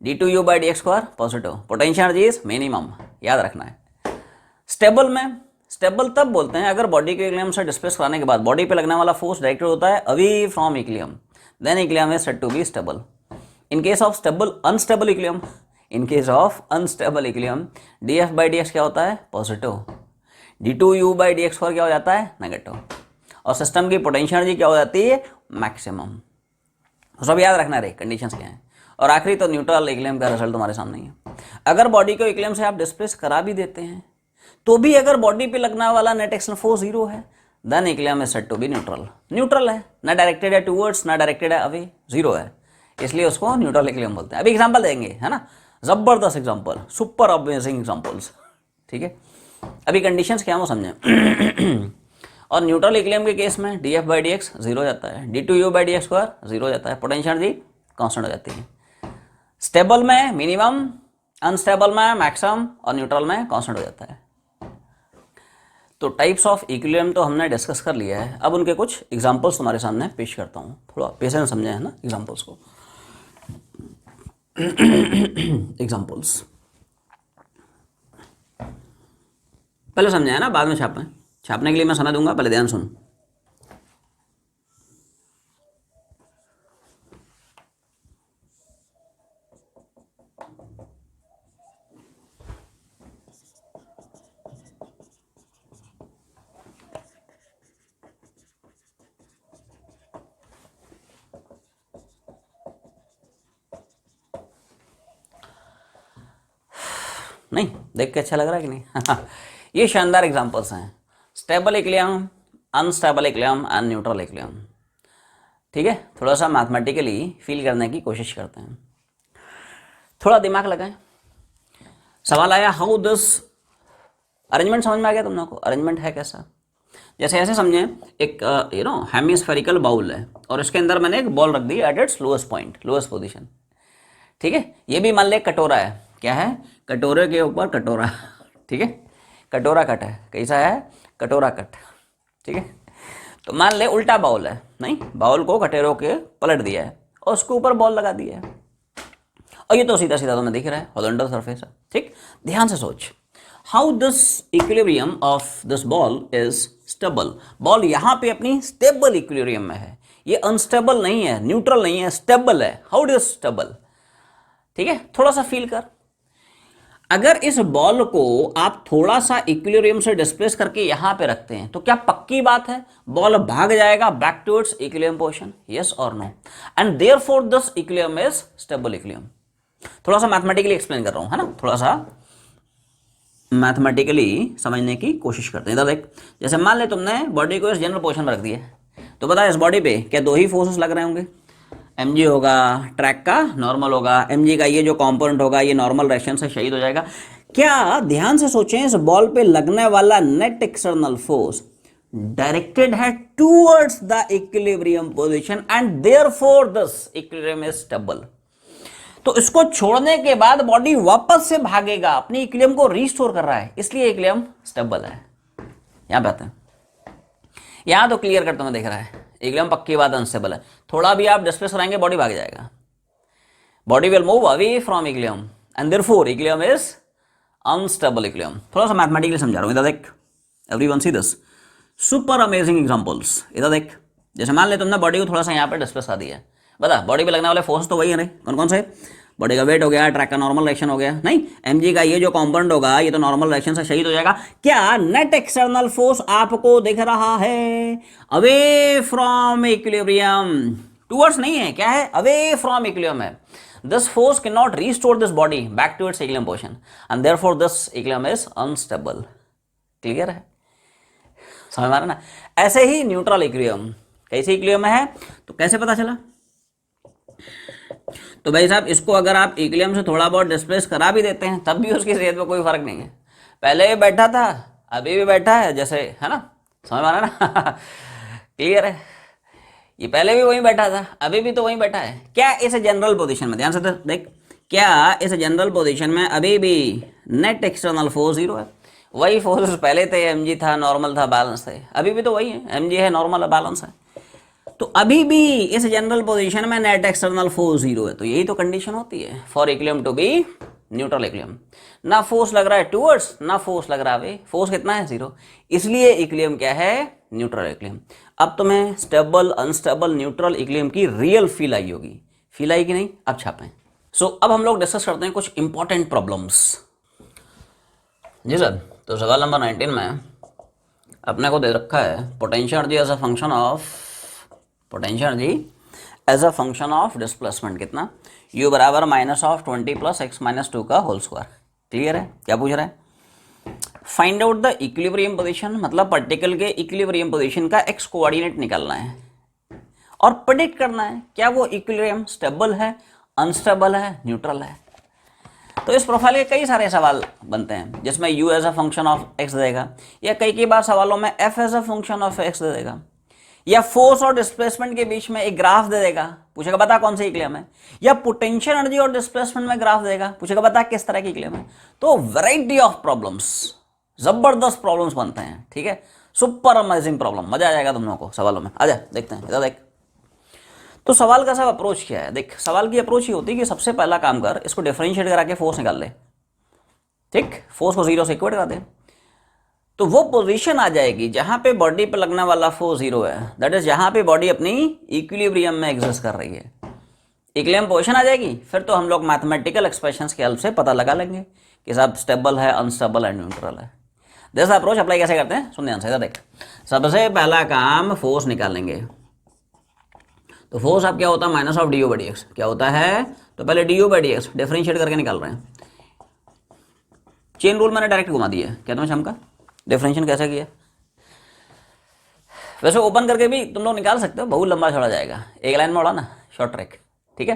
D two you by D x square positive, potential energy is minimum, याद रखना है। स्टेबल में, स्टेबल तब बोलते हैं अगर बॉडी के इक्विलिब्रियम से डिस्प्लेस कराने के बाद बॉडी पे लगने वाला फोर्स डायरेक्टेड होता है away from equilibrium, then equilibrium is said to be stable. In case of stable unstable equilibrium, in case of unstable equilibrium d F by D x क्या होता है? Positive. D two you by D x square क्या हो जाता है? नेगेटिव। और सिस्टम की पोटेंशियल एनर्जी क्या हो जाती है? मैक्सिमम। सब याद रखना रे, कंडीशंस क्या हैं। और आखिरी तो न्यूट्रल इक्विलिब्रियम का रिजल्ट तुम्हारे सामने ही है। अगर बॉडी को इक्विलिब्रियम से आप डिस्प्लेस करा भी देते हैं तो भी अगर बॉडी पे लगने वाला नेट एक्शन फोर्स जीरो है, then equilibrium is said to be neutral. Neutral है, ना डायरेक्टेड है टूवर्ड्स, ना डायरेक्टेड है अवे, जीरो है, इसलिए उसको न्यूट्रल इक्विलिब्रियम बोलते हैं। अभी एग्जांपल देंगे, है ना, जबरदस्त एग्जांपल, सुपर अमेजिंग एग्जांपल्स, ठीक है। अभी कंडीशंस क्या वो समझें। और न्यूट्रल इक्विलिब्रियम के केस में D F by D x zero जाता है, d two you by D x square zero जाता है, पोटेंशियल एनर्जी कांस्टेंट हो जाती है। स्टेबल में मिनिमम, अनस्टेबल में मैक्सिमम और न्यूट्रल में कांस्टेंट हो जाता है। तो टाइप्स ऑफ इक्विलिब्रियम तो हमने डिस्कस कर लिया है। अब उनके कुछ एग्जांपल्स तुम्हारे सामने पेश करता हूँ, थोड़ा पेशेंस समझे, है ना, एग्जांपल्स को। एग्जांपल्स पहले समझे है ना, बाद में छापें। छापने के लिए मैं समय दूंगा, पहले ध्यान सुन। नहीं, देख के अच्छा लग रहा है कि नहीं? ये शानदार एग्जांपल्स हैं, stable equilibrium, unstable equilibrium and neutral equilibrium, ठीक है। थोड़ा सा मैथमेटिकली फील करने की कोशिश करते हैं, थोड़ा दिमाग लगाएं। सवाल आया, हाउ दिस अरेंजमेंट समझ में आ गया तुम लोगों को? अरेंजमेंट है कैसा? जैसे ऐसे समझें, एक हेमिस्फेरिकल बाउल है और इसके अंदर मैंने एक बॉल रख दी at its lowest point, lowest position, ठीक है। ये भी मान ले कटोरा है, क्या है? कटोरे के ऊपर कटोरा, ठीक है, कटोरा कट है, कैसा है? कटोरा कट, ठीक है। तो मान ले उल्टा बाउल है, नहीं, बाउल को कटोरों के पलट दिया है और उसके ऊपर बॉल लगा दिया है और ये तो सीधा सीधा तुम्हें दिख रहा है, हॉरिजॉन्टल सरफेस है, ठीक। ध्यान से सोच, how this equilibrium of this ball is stable. Ball यहाँ पे अपनी स्टेबल इक्विलिब्रियम में है, ये अनस्टेबल नहीं है, न्यूट्रल नहीं है, स्टेबल है। हाउ इट इज स्टेबल, ठीक है। थोड़ा सा फील कर, अगर इस बॉल को आप थोड़ा सा इक्विलिब्रियम से डिस्प्लेस करके यहां पे रखते हैं तो क्या पक्की बात है बॉल भाग जाएगा back towards equilibrium position? Yes और no? And therefore this equilibrium is stable equilibrium. थोड़ा सा मैथमेटिकली एक्सप्लेन कर रहा हूं, है ना, थोड़ा सा मैथमेटिकली समझने की कोशिश करते हैं। इधर देख, जैसे मान ले तुमने बॉडी को इस जनरल पोजीशन में रख दिया, तो बता इस बॉडी पे क्या दो ही फोर्सेस लग रहे होंगे? mg होगा, ट्रैक का नॉर्मल होगा, mg का ये जो कंपोनेंट होगा ये नॉर्मल रिएक्शन से शहीद हो जाएगा। क्या ध्यान से सोचें, इस बॉल पे लगने वाला नेट एक्सटर्नल फोर्स डायरेक्टेड है towards the equilibrium position and therefore this equilibrium is stable. तो इसको छोड़ने के बाद बॉडी वापस से भागेगा, अपनी इक्विलिब्रियम को रिस्टोर कर रहा है, इसलिए इक्विलिब्रियम स्टेबल है। यहां पे आते हैं, यहां तो क्लियर करते हुए दिख रहा है इक्विलिब्रियम पक्की बात अनस्टेबल है। थोड़ा भी आप डिस्प्लेस कराएंगे बॉडी भाग जाएगा, body will move away from equilibrium and therefore equilibrium is unstable equilibrium. थोड़ा सा मैथमेटिकली समझा रहा हूं, इधर देख, everyone see this, super amazing examples. इधर देख, जैसे मान ले तुमने बॉडी को थोड़ा सा यहाँ पे डिस्प्लेस कर दिया है, बता बॉडी पे लगने वाले फोर्स तो वही है, नहीं कौन कौन से, बॉडी का वेट हो गया, ट्रैक का नॉर्मल डायरेक्शन हो गया, नहीं mg का ये जो कंपोनेंट होगा ये तो नॉर्मल डायरेक्शन से शहीद हो जाएगा। क्या नेट एक्सटर्नल फोर्स आपको दिख रहा है? अवे फ्रॉम इक्विलिब्रियम, टुवर्ड्स नहीं है, क्या है? अवे फ्रॉम इक्विलिब्रियम है। This force can not restore this body back to its equilibrium position and therefore this equilibrium is unstable. Clear है, समझ में आ रहा ना? ऐसे ही न्यूट्रल इक्विलिब्रियम, कैसे इक्विलिब्रियम है तो कैसे पता चला? तो भाई साहब इसको अगर आप इक्विलिब्रियम से थोड़ा बहुत डिस्प्लेस करा भी देते हैं तब भी उसकी सेहत में कोई फर्क नहीं है। पहले भी बैठा था अभी भी बैठा है, जैसे है ना, समझ में आ रहा है ना? क्लियर है, ये पहले भी वहीं बैठा था अभी भी तो वहीं बैठा है। क्या इस जनरल पोजीशन में, ध्यान से देख, क्या इस जनरल पोजीशन में अभी भी नेट एक्सटर्नल फोर्स 0 है? वही फोर्स पहले थे, mg था, नॉर्मल था, बैलेंस थे, अभी भी तो वही है, mg है, नॉर्मल है, बैलेंस है। तो अभी भी इस जनरल पोजीशन में नेट एक्सटर्नल फोर्स 0 है। तो यही तो कंडीशन होती है for equilibrium to be neutral equilibrium. ना फोर्स लग रहा है टुवर्ड्स, ना फोर्स लग रहा है अवे, फोर्स कितना है? 0, इसलिए इक्विलिब्रियम क्या है? Neutral equilibrium. अब तुम्हें स्टेबल अनस्टेबल न्यूट्रल इक्विलिब्रियम की रियल फील आई होगी, फील आई कि नहीं? अब छापें। सो अब हम लोग डिस्कस करते हैं कुछ इंपॉर्टेंट प्रॉब्लम्स। जी सर, तो सवाल नंबर 19 में अपने को दे रखा है potential energy as a function of, potential energy as a function of displacement कितना? u बराबर -20 + x - 2 का होल स्क्वायर। क्लियर है? क्या पूछ रहा है? Find out the equilibrium position, मतलब पार्टिकल के इक्विलिब्रियम पोजीशन का x कोऑर्डिनेट निकालना है और प्रेडिक्ट करना है क्या वो इक्विलिब्रियम स्टेबल है, अनस्टेबल है, न्यूट्रल है। तो इस प्रोफाइल के कई सारे सवाल बनते हैं जिसमें u as a function of x देगा, या कई बार सवालों में f as a function of x दे देगा, या फोर्स और डिस्प्लेसमेंट के बीच में एक ग्राफ दे देगा, पूछेगा बता कौन सी इक्विलिब्रियम है, या पोटेंशियल एनर्जी और डिस्प्लेसमेंट में ग्राफ देगा, पूछेगा बता किस तरह की इक्विलिब्रियम है। तो वैरायटी ऑफ प्रॉब्लम्स, जबरदस्त प्रॉब्लम्स बनते हैं, ठीक है, सुपर अमेजिंग प्रॉब्लम, मजा आ जाएगा तुम लोगों को सवालों में। आजा देखते हैं, इधर देख। तो सवाल का सब अप्रोच क्या है? देख, सवाल की अप्रोच ही होती है कि सबसे पहला काम कर, इसको डिफरेंशिएट करा के फोर्स निकाल ले, ठीक, फोर्स को 0 से इक्वेट करा दे, तो वो पोजीशन आ जाएगी जहां पे बॉडी पे लगने वाला फोर्स 0 है, दैट इज जहां पे बॉडी अपनी इक्विलिब्रियम में एग्जिस्ट कर रही है, इक्विलिब्रियम पोजीशन आ जाएगी। फिर तो हम लोग मैथमेटिकल एक्सप्रेशंस के हेल्प से पता लगा लेंगे कि साहब स्टेबल है, अनस्टेबल है, न्यूट्रल है। दिस अप्रोच अप्लाई कैसे करते हैं, सुन ध्यान से, देख, सबसे पहला काम फोर्स निकालेंगे। तो फोर्स अब क्या होता है? -du/dx। क्या होता है? तो पहले du/dx डिफरेंशिएट करके निकाल रहे हैं। चेन रूल मैंने डायरेक्ट घुमा दिया है, क्या तुम्हें शाम का डिफरेंशिएशन कैसे किया? वैसे ओपन करके भी तुम लोग निकाल सकते हो, बहुत लंबा छोड़ा जाएगा, एक लाइन में उड़ा ना, शॉर्ट ट्रैक, ठीक है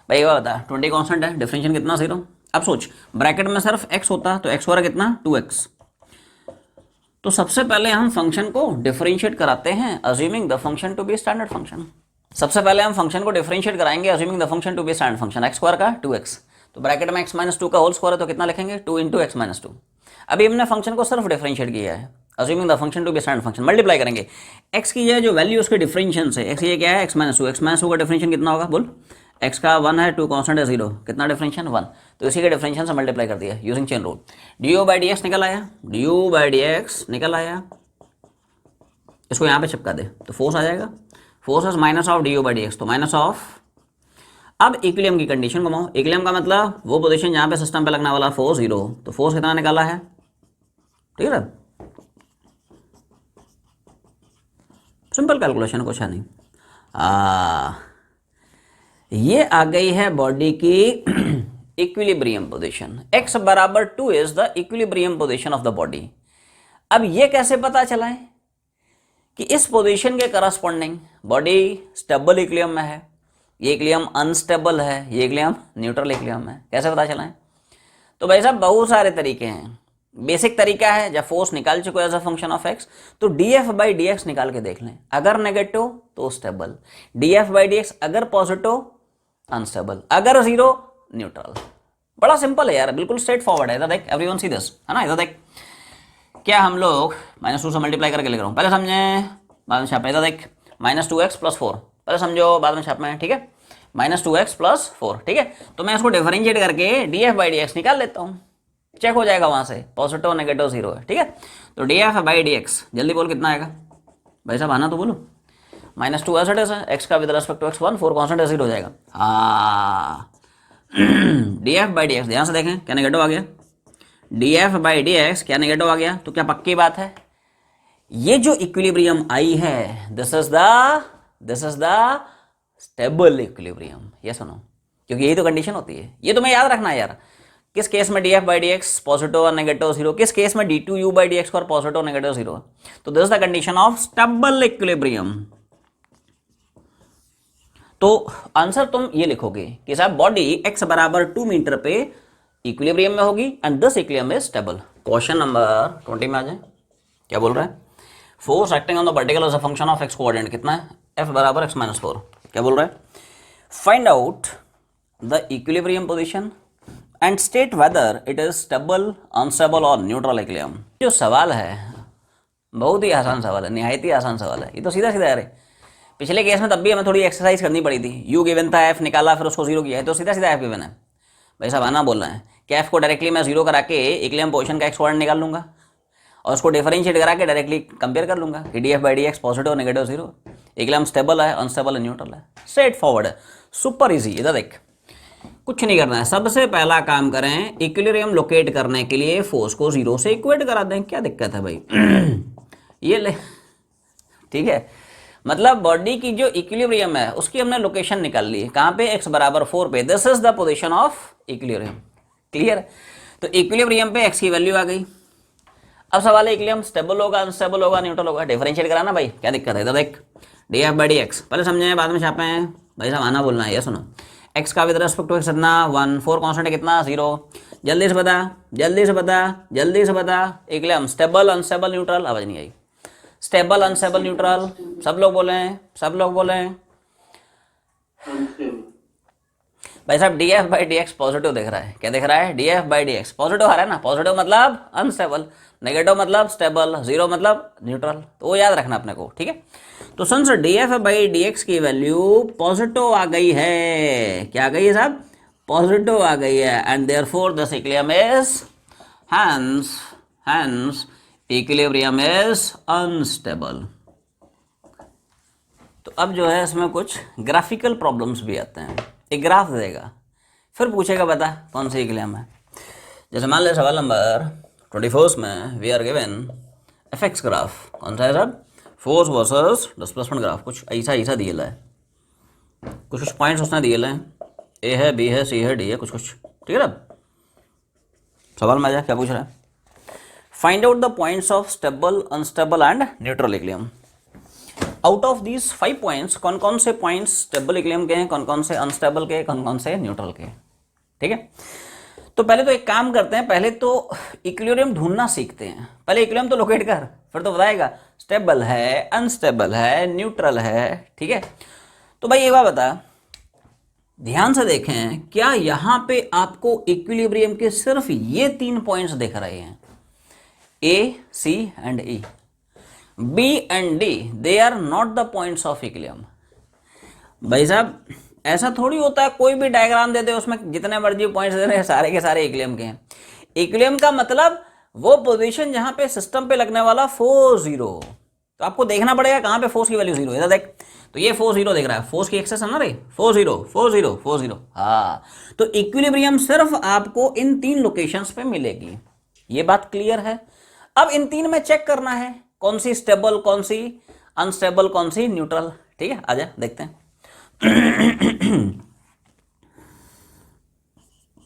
भाई। ये बता, 20 कांस्टेंट है, डिफरेंशिएशन कितना? 0। अब सोच, ब्रैकेट में सिर्फ x होता तो x हो रहा कितना? 2x। तो सबसे पहले हम फंक्शन को डिफरेंशिएट कराते हैं assuming the function to be standard function. सबसे पहले हम फंक्शन को डिफरेंशिएट कराएंगे assuming the function to be standard function, x square का 2x। तो ब्रैकेट में x - 2 का होल स्क्वायर है, तो कितना लिखेंगे? 2 × x - 2। अभी हमने फंक्शन को सिर्फ डिफरेंशिएट किया है assuming the function to be standard function, multiply करेंगे x की ये जो वैल्यू उसके डिफरेंशिएशन से, x ये क्या है? x - 2, x - 2 का डिफरेंशिएशन कितना होगा बोल? x का 1 है, 2 कांस्टेंट है, 0, कितना डिफरेंशिएशन? 1। तो इसी के डिफरेंशिएशन से मल्टीप्लाई कर दिया यूजिंग चेन रूल। du/dx निकल आया, du/dx निकल आया, इसको यहाँ पे चिपका दे तो फोर्स आ जाएगा, फोर्स इज -du/dx, तो माइनस ऑफ। अब इक्विलिब्रियम की कंडीशन घुमाओ, इक्विलिब्रियम का मतलब वो पोजीशन जहाँ पे सिस्टम पे लगने वाला फोर्स 0, तो फोर्स कितना निकाला है? ठीक है, सिंपल कैलकुलेशन, कुछ है नहीं। ये आ गई है बॉडी की इक्विलिब्रियम पोजीशन, x बराबर 2 is the equilibrium position of the body. अब ये कैसे पता चला है कि इस पोजीशन के करस्पॉन्डिंग बॉडी स्टेबल इक्विलिब्रियम में है, ये इक्विलिब्रियम अनस्टेबल है, ये इक्विलिब्रियम न्यूट्रल इक्विलिब्रियम है? कैसे पता चला है? तो भाई साहब बहुत सारे तरीके हैं। बेसिक तरीका है, जब फोर्स निकाल चुके as a function of x, तो dF/dx निकाल के देख लें, अगर नेगेटिव तो स्टेबल, dF/dx अगर पॉजिटिव अनस्टेबल, अगर 0 न्यूट्रल। बड़ा सिंपल है यार, बिल्कुल स्ट्रेट फॉरवर्ड है। इधर देख, एवरीवन सी दिस, है ना। इधर देख, क्या हम लोग -2 से मल्टीप्लाई करके लिख रहा हूँ, पहले समझे बाद में छापे। इधर देख, -2x + 4, पहले समझो बाद में छापे, ठीक है। -2x + 4, ठीक है। तो मैं इसको डिफरेंशिएट करके df/dx निकाल लेता हूँ, चेक हो जाएगा वहाँ से, पॉजिटिव नेगेटिव 0 है, ठीक है। तो df/dx, जल्दी बोल कितना आएगा भाई साहब, आना तो बोलो। -2 ऐसा है, एक्स का with respect to x1, 4 constant ऐसे हो जाएगा। हाँ df/dx, ध्यान से देखें, क्या नेगेटिव आ गया, df/dx क्या नेगेटिव आ गया, तो क्या पक्की बात है, ये जो इक्विलिब्रियम आई है, this is the stable equilibrium. ये सुनो, क्योंकि यही तो कंडीशन होती है, ये तुम्हें याद रखना है यार। किस केस में df/dx पॉजिटिव और नेगेटिव 0, किस केस में d2u/dx और पॉजिटिव नेगेटिव 0। तो this is the condition of stable equilibrium. तो आंसर तुम ये लिखोगे कि साहब बॉडी x बराबर 2 मीटर पे इक्विलिब्रियम में होगी and this equilibrium is stable. Question number 20 में आ जाए, क्या बोल रहा है, force acting on the particle as a function of x coordinate कितना है, F बराबर x - 4। क्या बोल रहा है, find out the equilibrium position and state whether it is stable, unstable और न्यूट्रल इक्विलिब्रियम। जो सवाल है बहुत ही आसान सवाल है, निहायत ही आसान सवाल है, ये तो सीधा सीधा है। पिछले केस में तब भी हमें थोड़ी एक्सरसाइज करनी पड़ी थी, u गिवन था, f निकाला, फिर उसको 0 किया है, तो सीधा सीधा f गिवन है। भाई साहब आना बोल रहे हैं कि f को डायरेक्टली मैं 0 करा के इक्विलिब्रियम पोजीशन का x कोऑर्डिनेट निकाल लूंगा और उसको डिफरेंशिएट करा के डायरेक्टली कंपेयर कर लूंगा कि df/dx positive negative 0, equilibrium stable है, अनस्टेबल है, न्यूट्रल है। स्ट्रेट फॉरवर्ड है, सुपर इजी। इधर देख, कुछ नहीं करना है, सबसे पहला काम करें, इक्विलिब्रियम लोकेट करने के लिए फोर्स को 0 से इक्वेट करा दें। क्या दिक्कत है भाई ये ले, ठीक है। मतलब बॉडी की जो इक्विलिब्रियम है उसकी हमने लोकेशन निकाल ली है, कहाँ पे, x बराबर 4 पे, this is the position of equilibrium. Clear. तो इक्विलिब्रियम पे x की वैल्यू आ गई। अब सवाल है इक्विलिब्रियम स्टेबल होगा, अनस्टेबल होगा, न्यूट्रल होगा, डिफरेंशिएट कराना भाई, क्या दिक्कत है। इधर देख, df/dx पहले समझे बाद में छापे हैं। भाई साहब आना बोलना है, ये सुनो, x का विद रेस्पेक्ट टू x कितना 1, 4 कांस्टेंट कितना 0, जल्दी से बता, जल्दी से बता, जल्दी से बता। इक्विलिब्रियम स्टेबल, अनस्टेबल, न्यूट्रल, आवाज नहीं आई। स्टेबल, अनस्टेबल, न्यूट्रल, सब लोग बोले, सब लोग बोले। भाई साहब df/dx पॉजिटिव दिख रहा है, क्या दिख रहा है, df/dx पॉजिटिव आ रहा है ना, पॉजिटिव मतलब अनस्टेबल, नेगेटिव मतलब स्टेबल, 0 मतलब न्यूट्रल, तो वो याद रखना अपने को, ठीक है। तो सन्स df/dx की वैल्यू पॉजिटिव आ गई है, क्या आ गई है साहब, पॉजिटिव आ गई है, and therefore this equilibrium is hence equilibrium is unstable. तो अब जो है इसमें कुछ ग्राफिकल प्रॉब्लम्स भी आते हैं, एक ग्राफ देगा फिर पूछेगा बता कौन सी इक्विलिब्रियम है। जैसे मान ले सवाल नंबर 24 में we are given f x graph, कौन सा है साहब, फोर्स वर्सेस डिस्प्लेसमेंट ग्राफ, कुछ ऐसा ऐसा दिया है, कुछ पॉइंट्स उसने दिए हैं, ए है, बी है, सी है, डी है, कुछ ठीक है ना। सवाल में आ जाए, क्या पूछ रहा है, find out the points of stable, unstable and neutral equilibrium. Out of these 5 points कौन कौन से पॉइंट्स स्टेबल इक्विलिब्रियम के हैं, कौन कौन से अनस्टेबल के, कौन कौन से न्यूट्रल के, ठीक है। तो पहले तो एक काम करते हैं, पहले तो इक्विलिब्रियम ढूंढना सीखते हैं, पहले इक्विलिब्रियम तो लोकेट कर, फिर तो बताएगा स्टेबल है, अनस्टेबल है, न्यूट्रल है, ठीक है। तो भाई एक बात बता, ध्यान से देखें, क्या यहां पे आपको इक्विलिब्रियम के सिर्फ ये 3 पॉइंट्स दिख रहे हैं, A, C and E, B and D, they are not the points of equilibrium। भाई साहब ऐसा थोड़ी होता है कोई भी डायग्राम दे दे उसमें जितने मर्जी पॉइंट्स दे रहे हैं सारे के सारे इक्विलिब्रियम के हैं। इक्विलिब्रियम का मतलब वो पोजीशन जहां पे सिस्टम पे लगने वाला फोर्स 0, तो आपको देखना पड़ेगा कहां पे फोर्स की वैल्यू 0 है। देख, तो ये फोर्स 0 दिख रहा है, फोर्स की एक्सेस है ना रे, फोर्स 0, फोर्स 0, फोर्स 0, हाँ। तो इक्विलिब्रियम सिर्फ आपको इन 3 लोकेशंस पे मिलेगी, ये बात क्लियर है। अब इन 3 में चेक करना है कौन सी स्टेबल, कौन सी अनस्टेबल, कौन सी न्यूट्रल, ठीक है। आजा देखते हैं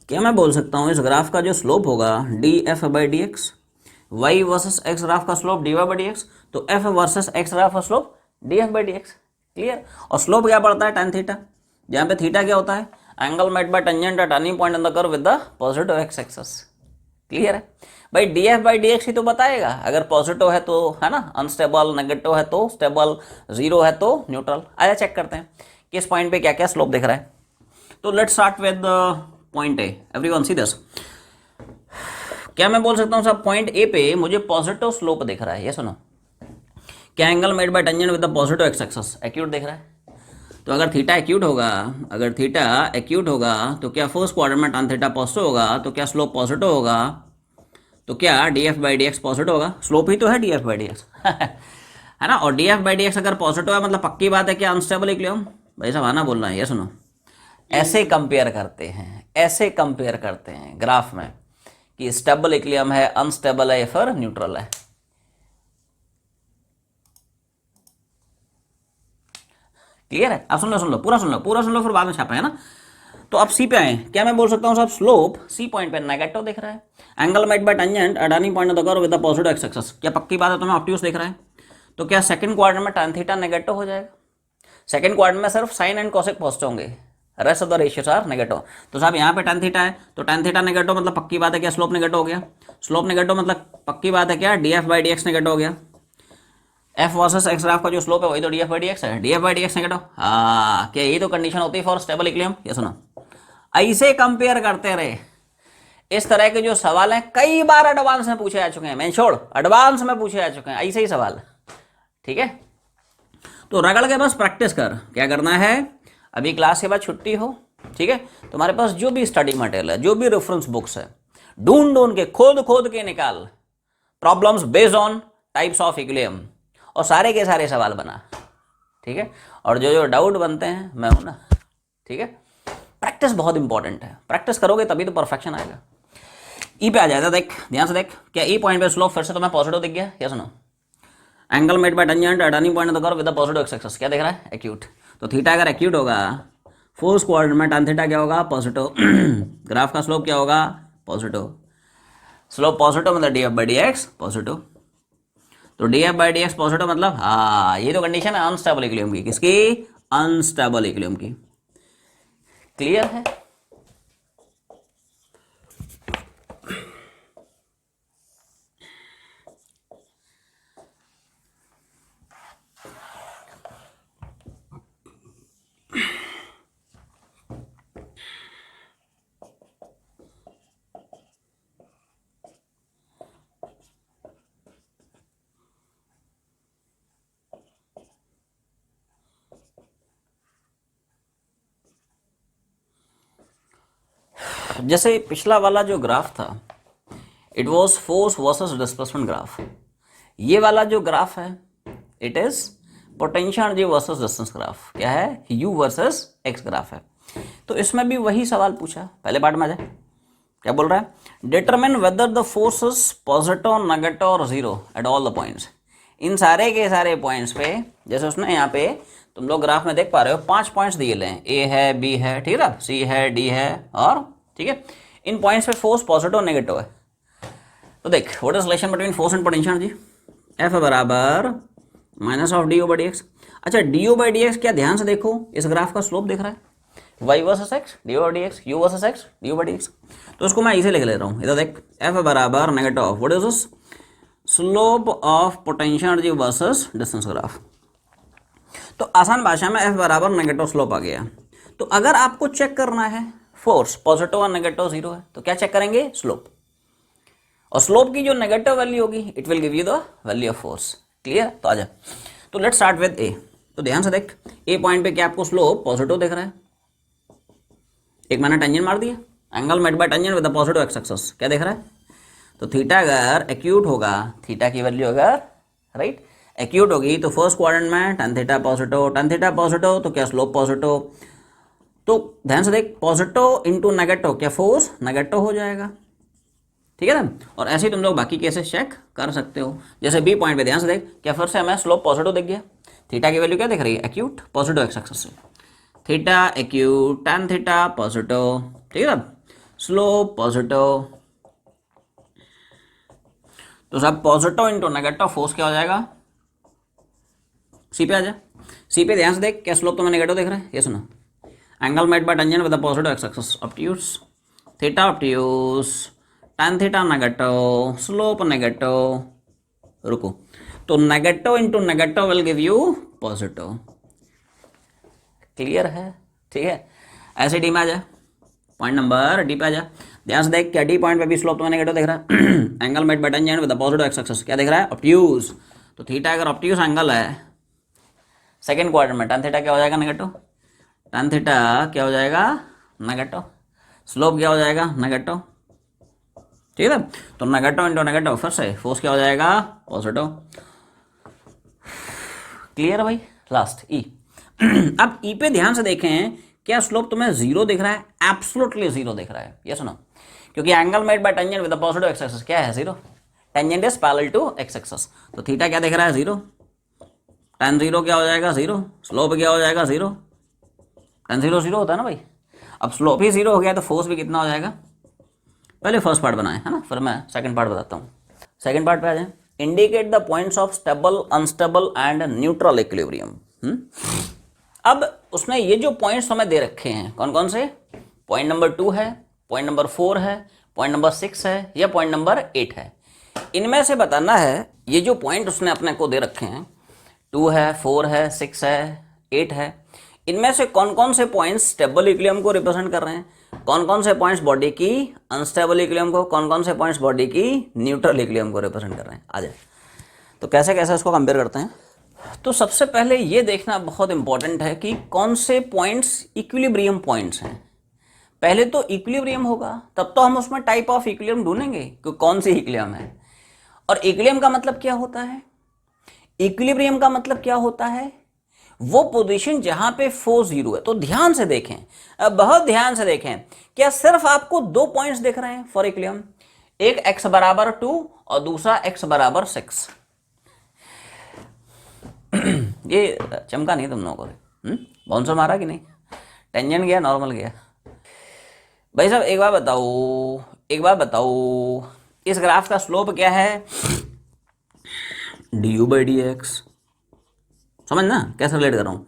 क्या मैं बोल सकता हूं इस ग्राफ का जो स्लोप होगा df/dx, y versus x graph का स्लोप dy/dx, तो f वर्सेस x ग्राफ का स्लोप df/dx, क्लियर। और स्लोप क्या पड़ता है, tan थीटा, जहां पे थीटा क्या होता है, angle made by tangent at turning point on the curve with the positive x axis, clear है भाई। df/dx ही तो बताएगा, अगर पॉजिटिव है तो है ना अनस्टेबल, नेगेटिव है तो स्टेबल, 0 है तो न्यूट्रल। आया चेक करते हैं किस पॉइंट पे क्या क्या स्लोप दिख रहा है। तो let's start with point A, everyone see this, क्या मैं बोल सकता हूँ साहब पॉइंट ए पे मुझे पॉजिटिव स्लोप दिख रहा है, ये सुनो, क्या angle made by tangent with the positive x axis acute दिख रहा है। तो अगर थीटा एक्यूट होगा, अगर थीटा एक्यूट होगा तो क्या फर्स्ट क्वाड्रेंट में tan थीटा पॉजिटिव होगा, तो क्या स्लोप पॉजिटिव होगा, तो क्या d F by D X positive होगा, स्लोप ही तो है D F by D X है ना, और D F by D x अगर पॉजिटिव है मतलब पक्की बात है क्या अनस्टेबल इक्विलिब्रियम, भाई साहब आना बोलना है, ये सुनो, ऐसे कंपेयर करते हैं, ऐसे कंपेयर करते हैं ग्राफ में कि स्टेबल इक्विलिब्रियम है, अनस्टेबल है या फिर न्यूट्रल है। क्लियर है, आप सुन लो पूरा सुन लो फिर बाद में छापे है ना। तो अब सी पे आए, क्या मैं बोल सकता हूँ साहब स्लोप सी पॉइंट पे नेगेटिव दिख रहा है, angle made by tangent at any point of the curve with the positive x axis, क्या पक्की बात है तुम्हें ऑब्ट्यूस दिख रहा है, तो क्या सेकंड क्वाड्रेंट में tan थीटा नेगेटिव हो जाएगा, सेकंड क्वाड्रेंट में सिर्फ साइन एंड कोसेक पॉजिटिव होंगे, rest of the ratios are negative. तो साहब यहाँ पे tan थीटा है तो tan थीटा नेगेटिव मतलब पक्की बात है क्या स्लोप नेगेटिव हो गया, स्लोप नेगेटिव मतलब पक्की बात है क्या d F by D x negative हो गया, एफ वर्सेस एक्स ग्राफ का जो स्लोप है वही तो D F by D X है, D F by D x negative, हाँ क्या यही तो कंडीशन होती है फॉर स्टेबल इक्विलिब्रियम। ये सुनो, ऐसे कंपेयर करते रहे, इस तरह के जो सवाल हैं कई बार एडवांस में पूछे जा चुके हैं, मैं छोड़ एडवांस में पूछे जा चुके हैं ऐसे ही सवाल, ठीक है। तो रगड़ के बस प्रैक्टिस कर, क्या करना है, अभी क्लास के बाद छुट्टी हो, ठीक है, तुम्हारे पास जो भी स्टडी मटेरियल है, जो भी रेफरेंस बुक्स है, ढूंढ के खोद के निकाल problems based on types of equilibrium और सारे के सारे सवाल बना, ठीक है। और जो डाउट बनते हैं मैं हूं ना, ठीक है। प्रैक्टिस बहुत इंपॉर्टेंट है, प्रैक्टिस करोगे तभी तो परफेक्शन आएगा। ई पे आ जाएगा, देख ध्यान से देख, क्या ई पॉइंट पे स्लोप फिर से तुम्हें पॉजिटिव दिख गया, या सुनो, angle made by tangent at any point of the curve with the positive x axis, क्या दिख रहा है एक्यूट, तो थीटा अगर एक्यूट होगा फोर्थ क्वाड्रेंट में tan थीटा क्या होगा पॉजिटिव ग्राफ का स्लोप क्या होगा पॉजिटिव, स्लोप पॉजिटिव मतलब D F by D X positive, तो D F by D X positive मतलब हाँ ये तो कंडीशन है अनस्टेबल इक्विलिब्रियम की, किसकी, अनस्टेबल इक्विलिब्रियम की। क्लियर है, जैसे पिछला वाला जो ग्राफ था it was force versus displacement graph, ये वाला जो ग्राफ है it is potential energy versus distance graph, क्या है यू वर्सेस एक्स ग्राफ है। तो इसमें भी वही सवाल पूछा, पहले पार्ट में आ जाए, क्या बोल रहा है, determine whether the force is positive negative और zero at all the points, इन सारे के सारे पॉइंट्स पे, जैसे उसने यहाँ पे तुम लोग ग्राफ में देख पा रहे हो 5 पॉइंट्स दिए हैं, ए है बी है, ठीक है, सी है डी है और, ठीक है, इन पॉइंट्स पे फोर्स पॉजिटिव नेगेटिव है। तो देख what is relation between force and potential energy, F बराबर minus of D O by D X. अच्छा D O by D x, क्या ध्यान से देखो इस ग्राफ का स्लोप दिख रहा है, y versus x d O by D x, u versus x d O by D x, तो उसको मैं इसे लिख ले रहा हूँ, इधर देख एफ बराबर negative of what is this slope of potential energy versus distance graph. तो आसान भाषा में एफ बराबर नेगेटिव स्लोप आ गया। तो अगर आपको चेक करना है फोर्स पॉजिटिव और नेगेटिव जीरो है तो क्या चेक करेंगे स्लोप, और स्लोप की जो नेगेटिव वैल्यू होगी it will give you the value of force. Clear, तो आजा, तो लेट्स स्टार्ट विद ए। तो ध्यान से देख ए पॉइंट पे क्या आपको स्लोप पॉजिटिव दिख रहा है, एक मैंने टेंजेंट मार दिया, angle made by tangent with the positive x axis, क्या दिख रहा है, तो थीटा अगर एक्यूट होगा, थीटा की वैल्यू अगर राइट एक्यूट होगी तो फर्स्ट क्वाड्रेंट में tan थीटा पॉजिटिव तो क्या स्लोप पॉजिटिव, तो ध्यान से देख पॉजिटिव इंटू नेगेटिव क्या फोर्स नेगेटिव हो जाएगा, ठीक है ना। और ऐसे ही तुम लोग बाकी केसेस चेक कर सकते हो, जैसे बी पॉइंट पे ध्यान से देख क्या फिर से हमें स्लोप पॉजिटिव दिख गया, थीटा की वैल्यू क्या दिख रही है एक्यूट पॉजिटिव एक्स एक्सिस से, theta acute tan theta positive, ठीक है ना, स्लोप पॉजिटिव, तो सब पॉजिटिव इंटू नेगेटिव फोर्स क्या हो जाएगा, सी पे आ जा, सी पे ध्यान से देख क्या स्लोप तुम्हें नेगेटिव दिख रहा है, ये सुनो, angle made by tangent with the positive x axis obtuse, theta obtuse, tan theta negative, slope negative, रुको, तो negative into negative will give you positive. Clear है, ठीक है, ऐसे डी में आ जाए, पॉइंट नंबर डी पे आ जा। ध्यान से देख, क्या डी पॉइंट पे भी स्लोप तुम्हें नेगेटिव दिख रहा है? Angle made by tangent with the positive x axis क्या दिख रहा है? ऑब्ट्यूज। तो थीटा अगर ऑब्ट्यूज एंगल है सेकंड क्वाड्रेंट में, tan थीटा क्या हो जाएगा? नेगेटिव। tan थीटा क्या हो जाएगा? नेगेटिव। स्लोप क्या हो जाएगा? नेगेटिव। ठीक है, तो नेगेटिव इंटू नेगेटिव, फिर से फोर्स क्या हो जाएगा? पॉजिटिव। क्लियर भाई? लास्ट ई। अब ई पे ध्यान से देखें, क्या स्लोप तुम्हें जीरो दिख रहा है? एब्सोल्युटली जीरो दिख रहा है, ये सुनो, क्योंकि angle made by tangent with the positive x axis क्या है? Zero. Tangent is parallel to x axis, तो थीटा क्या दिख रहा है? जीरो। tan जीरो क्या हो जाएगा? जीरो। स्लोप क्या हो जाएगा? जीरो। tan जीरो जीरो होता है ना भाई। अब स्लोप ही जीरो हो गया तो फोर्स भी कितना हो जाएगा? पहले फर्स्ट पार्ट बनाए है ना, फिर मैं सेकंड पार्ट बताता हूँ। सेकंड पार्ट पे आ जाए। Indicate the points of stable, unstable and neutral equilibrium. अब उसने ये जो पॉइंट्स हमें दे रखे हैं, कौन कौन से? पॉइंट नंबर 2 है, पॉइंट नंबर 4 है, पॉइंट नंबर 6 है, या पॉइंट नंबर 8 है। इनमें से बताना है, ये जो पॉइंट उसने अपने को दे रखे हैं, 2 है, 4 है, 6 है, 8 है, इनमें से कौन कौन से पॉइंट्स स्टेबल इक्विलिब्रियम को रिप्रेजेंट कर रहे हैं, कौन कौन से पॉइंट्स बॉडी की अनस्टेबल इक्विलिब्रियम को, कौन कौन से पॉइंट्स बॉडी की न्यूट्रल इक्विलिब्रियम को रिप्रेजेंट कर रहे हैं। आ जाए, तो कैसे कैसे इसको कंपेयर करते हैं। तो सबसे पहले ये देखना बहुत इंपॉर्टेंट है कि कौन से पॉइंट्स इक्विलिब्रियम पॉइंट्स हैं। पहले तो इक्विलिब्रियम होगा, तब तो हम उसमें टाइप ऑफ इक्विलिब्रियम ढूंढेंगे कि कौन सी इक्विलिब्रियम है। और इक्विलिब्रियम का मतलब क्या होता है? इक्विलिब्रियम का मतलब क्या होता है? वो पोजीशन जहां पे फोर्स जीरो है। तो ध्यान से देखें, बहुत ध्यान से देखें, क्या सिर्फ आपको दो पॉइंट्स दिख रहे हैं फॉर इक्विलिब्रियम? एक x बराबर 2 और दूसरा x बराबर 6। ये चमका नहीं तुम लोगों को? बाउंसर मारा कि नहीं? टेंजेंट गया, नॉर्मल गया? भाई साहब एक बार बताओ, एक बार बताओ, इस ग्राफ का स्लोप क्या है? D you by D x. समझना कैसे रिलेट कर रहा हूँ।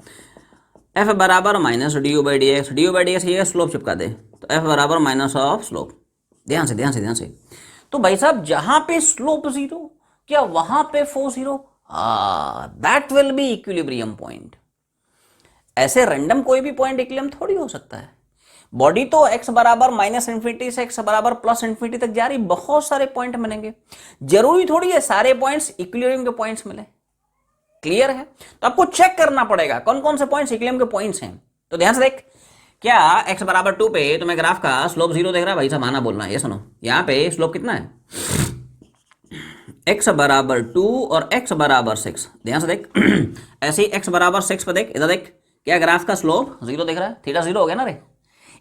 एफ बराबर minus D you by D x, D you by D x ये स्लोप चिपका दे, तो एफ बराबर माइनस ऑफ स्लोप। ध्यान से ध्यान से ध्यान से। तो भाई साहब जहां पे स्लोप जीरो, क्या वहां पे force zero? That will be equilibrium point. ऐसे रैंडम कोई भी पॉइंट इक्विलिब्रियम थोड़ी हो सकता है। बॉडी तो x बराबर माइनस इन्फिनिटी से x बराबर प्लस इन्फिनिटी तक जा रही, बहुत सारे पॉइंट मिलेंगे, जरूरी थोड़ी है सारे पॉइंट्स इक्विलिब्रियम के पॉइंट्स मिले। क्लियर है? तो आपको चेक करना पड़ेगा कौन कौन से पॉइंट्स इक्विलिब्रियम के पॉइंट्स हैं। तो ध्यान से देख, क्या x बराबर 2 पे तुम्हें ग्राफ का स्लोप जीरो देख रहा है? भाई साहब आना बोलना है, ये सुनो, यहाँ पे स्लोप कितना है? x बराबर 2 और x बराबर 6। ध्यान से देख, ऐसे ही x बराबर 6 पे देख, इधर देख, क्या ग्राफ का स्लोप जीरो दिख रहा है? थीटा जीरो हो गया ना रे।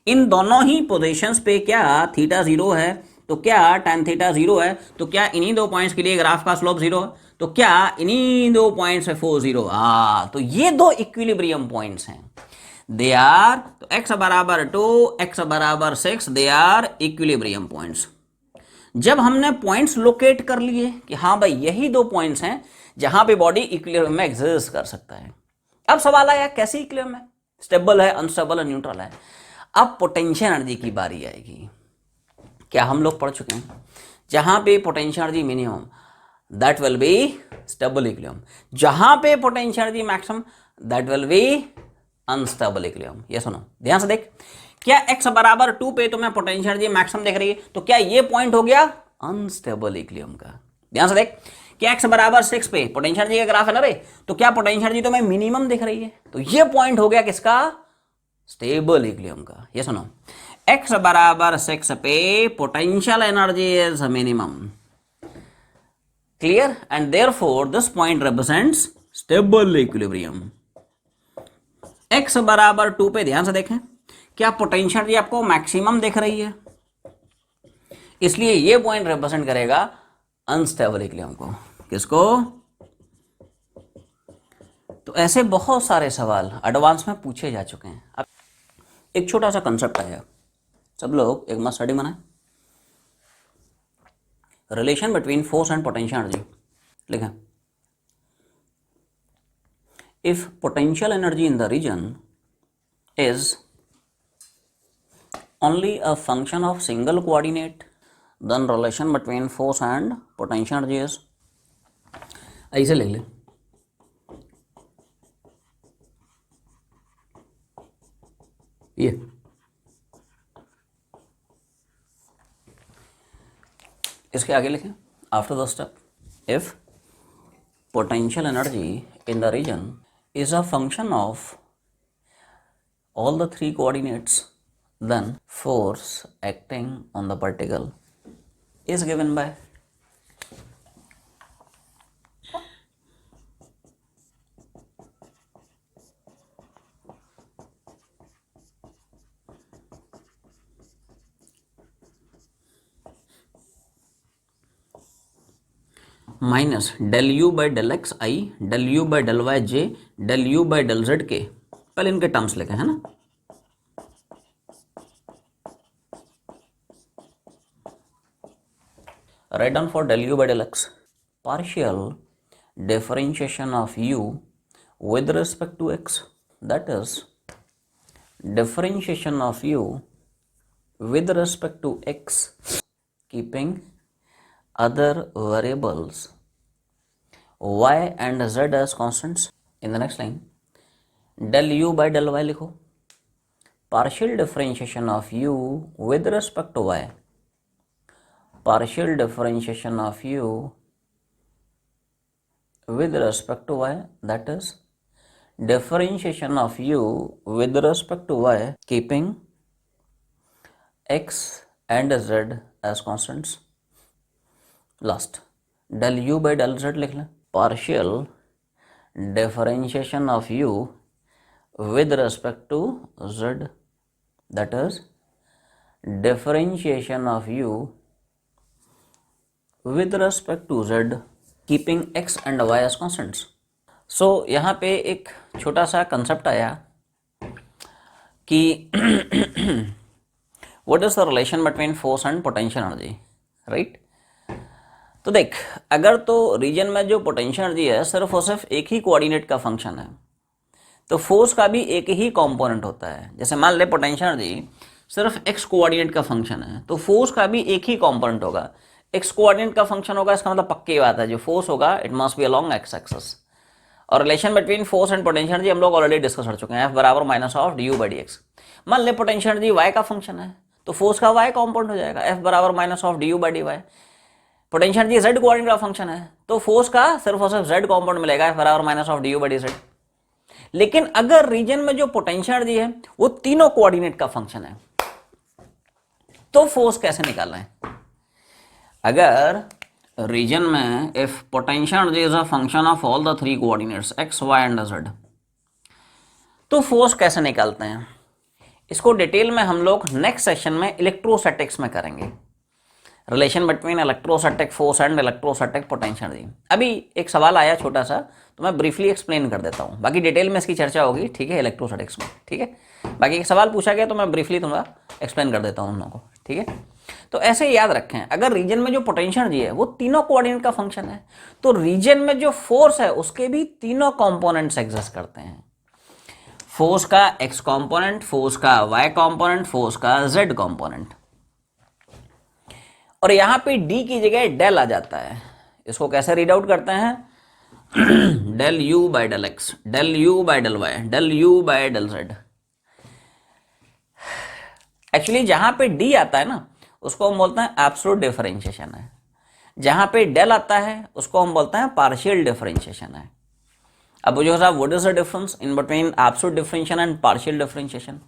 इन दोनों ही पोजीशंस पे क्या थीटा जीरो है? तो क्या tan थीटा जीरो है? तो क्या इन्हीं दो पॉइंट्स के लिए ग्राफ का स्लोप जीरो है? तो क्या इन्हीं दो पॉइंट्स है फोर जीरो? तो ये दो इक्विलिब्रियम पॉइंट्स हैं, दे आर, तो x बराबर 2, x बराबर 6, दे आर इक्विलिब्रियम पॉइंट्स। जब हमने पॉइंट्स लोकेट कर लिए कि हाँ भाई यही दो पॉइंट्स हैं जहां पे बॉडी इक्विलिब्रियम में एग्जिस्ट कर सकता है, अब सवाल आया कैसे इक्विलिब्रियम है? स्टेबल है, अनस्टेबल है, न्यूट्रल है? अब पोटेंशियल एनर्जी की बारी आएगी। क्या हम लोग पढ़ चुके हैं? जहां पे potential energy minimum, that will be stable equilibrium. जहां पे potential energy maximum, that will be unstable equilibrium. ये सुनो ध्यान से देख, क्या x बराबर 2 पे तुम्हें पोटेंशियल एनर्जी मैक्सिमम दिख रही है? तो क्या ये पॉइंट हो गया अनस्टेबल इक्विलिब्रियम का? ध्यान से देख, क्या x बराबर 6 पे पोटेंशियल एनर्जी का ग्राफ है ना रे, तो क्या पोटेंशियल एनर्जी तुम्हें मिनिमम दिख रही है? तो ये पॉइंट हो गया किसका? स्टेबल इक्विलिब्रियम का। ये सुनो, x बराबर 6 पे potential energy is minimum. Clear? And therefore this point represents stable equilibrium. x बराबर 2 पे ध्यान से देखें, क्या पोटेंशियल एनर्जी आपको मैक्सिमम दिख रही है? इसलिए ये पॉइंट रिप्रेजेंट करेगा अनस्टेबल इक्विलिब्रियम को। किसको? तो ऐसे बहुत सारे सवाल एडवांस में पूछे जा चुके हैं। अब एक छोटा सा कंसेप्ट आया, सब लोग एक मस्त स्टडी बनाए, relation between force and potential energy. लिखें, if potential energy in the region is only a function of single coordinate, then relation between force and potential energy is, ऐसे लिख ले, ये इसके आगे लिखें after the step, if potential energy in the region is a function of all the three coordinates, then force acting on the particle is given by minus del u by del x i, del u by del y j, del u by del z k. पहले इनके टर्म्स लिखे है ना, write down for del u by del x, partial differentiation of u with respect to x, that is differentiation of u with respect to x keeping other variables y and z as constants. In the next line, del u by del y लिखो, partial differentiation of u with respect to y, partial differentiation of u with respect to y, that is differentiation of u with respect to y keeping x and z as constants. Last, del u by del z लिख लें, partial differentiation of u with respect to z, that is differentiation of u with respect to z keeping x and y as constants. So यहाँ पे एक छोटा सा कंसेप्ट आया कि What is the relation between force and potential energy, right? तो देख, अगर तो रीजन में जो पोटेंशियल एनर्जी है सिर्फ और सिर्फ एक ही कोऑर्डिनेट का फंक्शन है, तो फोर्स का भी एक ही कंपोनेंट होता है। जैसे मान ले पोटेंशियल एनर्जी सिर्फ एक्स कोऑर्डिनेट का फंक्शन है, तो फोर्स का भी एक ही कंपोनेंट होगा। एक्स कोऑर्डिनेट का फंक्शन होगा, इसका मतलब पक्की बात है जो फोर्स होगा it must be along X axis. और relation between force and potential energy हम लोग ऑलरेडी डिस्कस कर चुके हैं, एफ बराबर minus of D you by D X. मान ले पोटेंशियल एनर्जी वाई का फंक्शन है, तो फोर्स का y कॉम्पोनेंट हो जाएगा, F बराबर minus of D you by d y. Potential energy z coordinate का फंक्शन है, तो फोर्स का सिर्फ और सिर्फ z कॉम्पोनेंट मिलेगा, F बराबर minus of D you by d z. लेकिन अगर रीजन में जो पोटेंशियल एनर्जी है वो तीनों कोऑर्डिनेट का फंक्शन है, तो फोर्स कैसे निकालना है? अगर रीजन में if potential energy is a function of all the three coordinates x, y and z, तो फोर्स कैसे निकालते हैं? इसको डिटेल में हम लोग नेक्स्ट सेशन में इलेक्ट्रोस्टैटिक्स में करेंगे, relation between electrostatic force and electrostatic potential energy. अभी एक सवाल आया छोटा सा, तो मैं ब्रीफली एक्सप्लेन कर देता हूँ, बाकी डिटेल में इसकी चर्चा होगी, ठीक है, इलेक्ट्रोस्टैटिक्स में, ठीक है। बाकी एक सवाल पूछा गया तो मैं ब्रीफली थोड़ा एक्सप्लेन कर देता हूँ उन लोगों को, ठीक है। तो ऐसे याद रखें, अगर रीजन में जो पोटेंशियल एनर्जी है वो तीनों कोऑर्डिनेट का फंक्शन है, तो रीजन में जो फोर्स है उसके भी तीनों कॉम्पोनेंट्स एग्जिस्ट करते हैं। फोर्स का x कंपोनेंट, फोर्स का y कंपोनेंट, फोर्स का z कंपोनेंट। और यहां पे d की जगह डेल आ जाता है। इसको कैसे रीड आउट करते हैं? Del u by del x, del u by del y, del u by del z। Actually जहां पे d आता है ना उसको हम बोलते हैं एब्सोल्यूट डिफरेंशिएशन है, जहां पे डेल आता है उसको हम बोलते हैं पार्शियल डिफरेंशिएशन है। अब पूछो साहब what is the difference in between absolute differentiation and partial differentiation?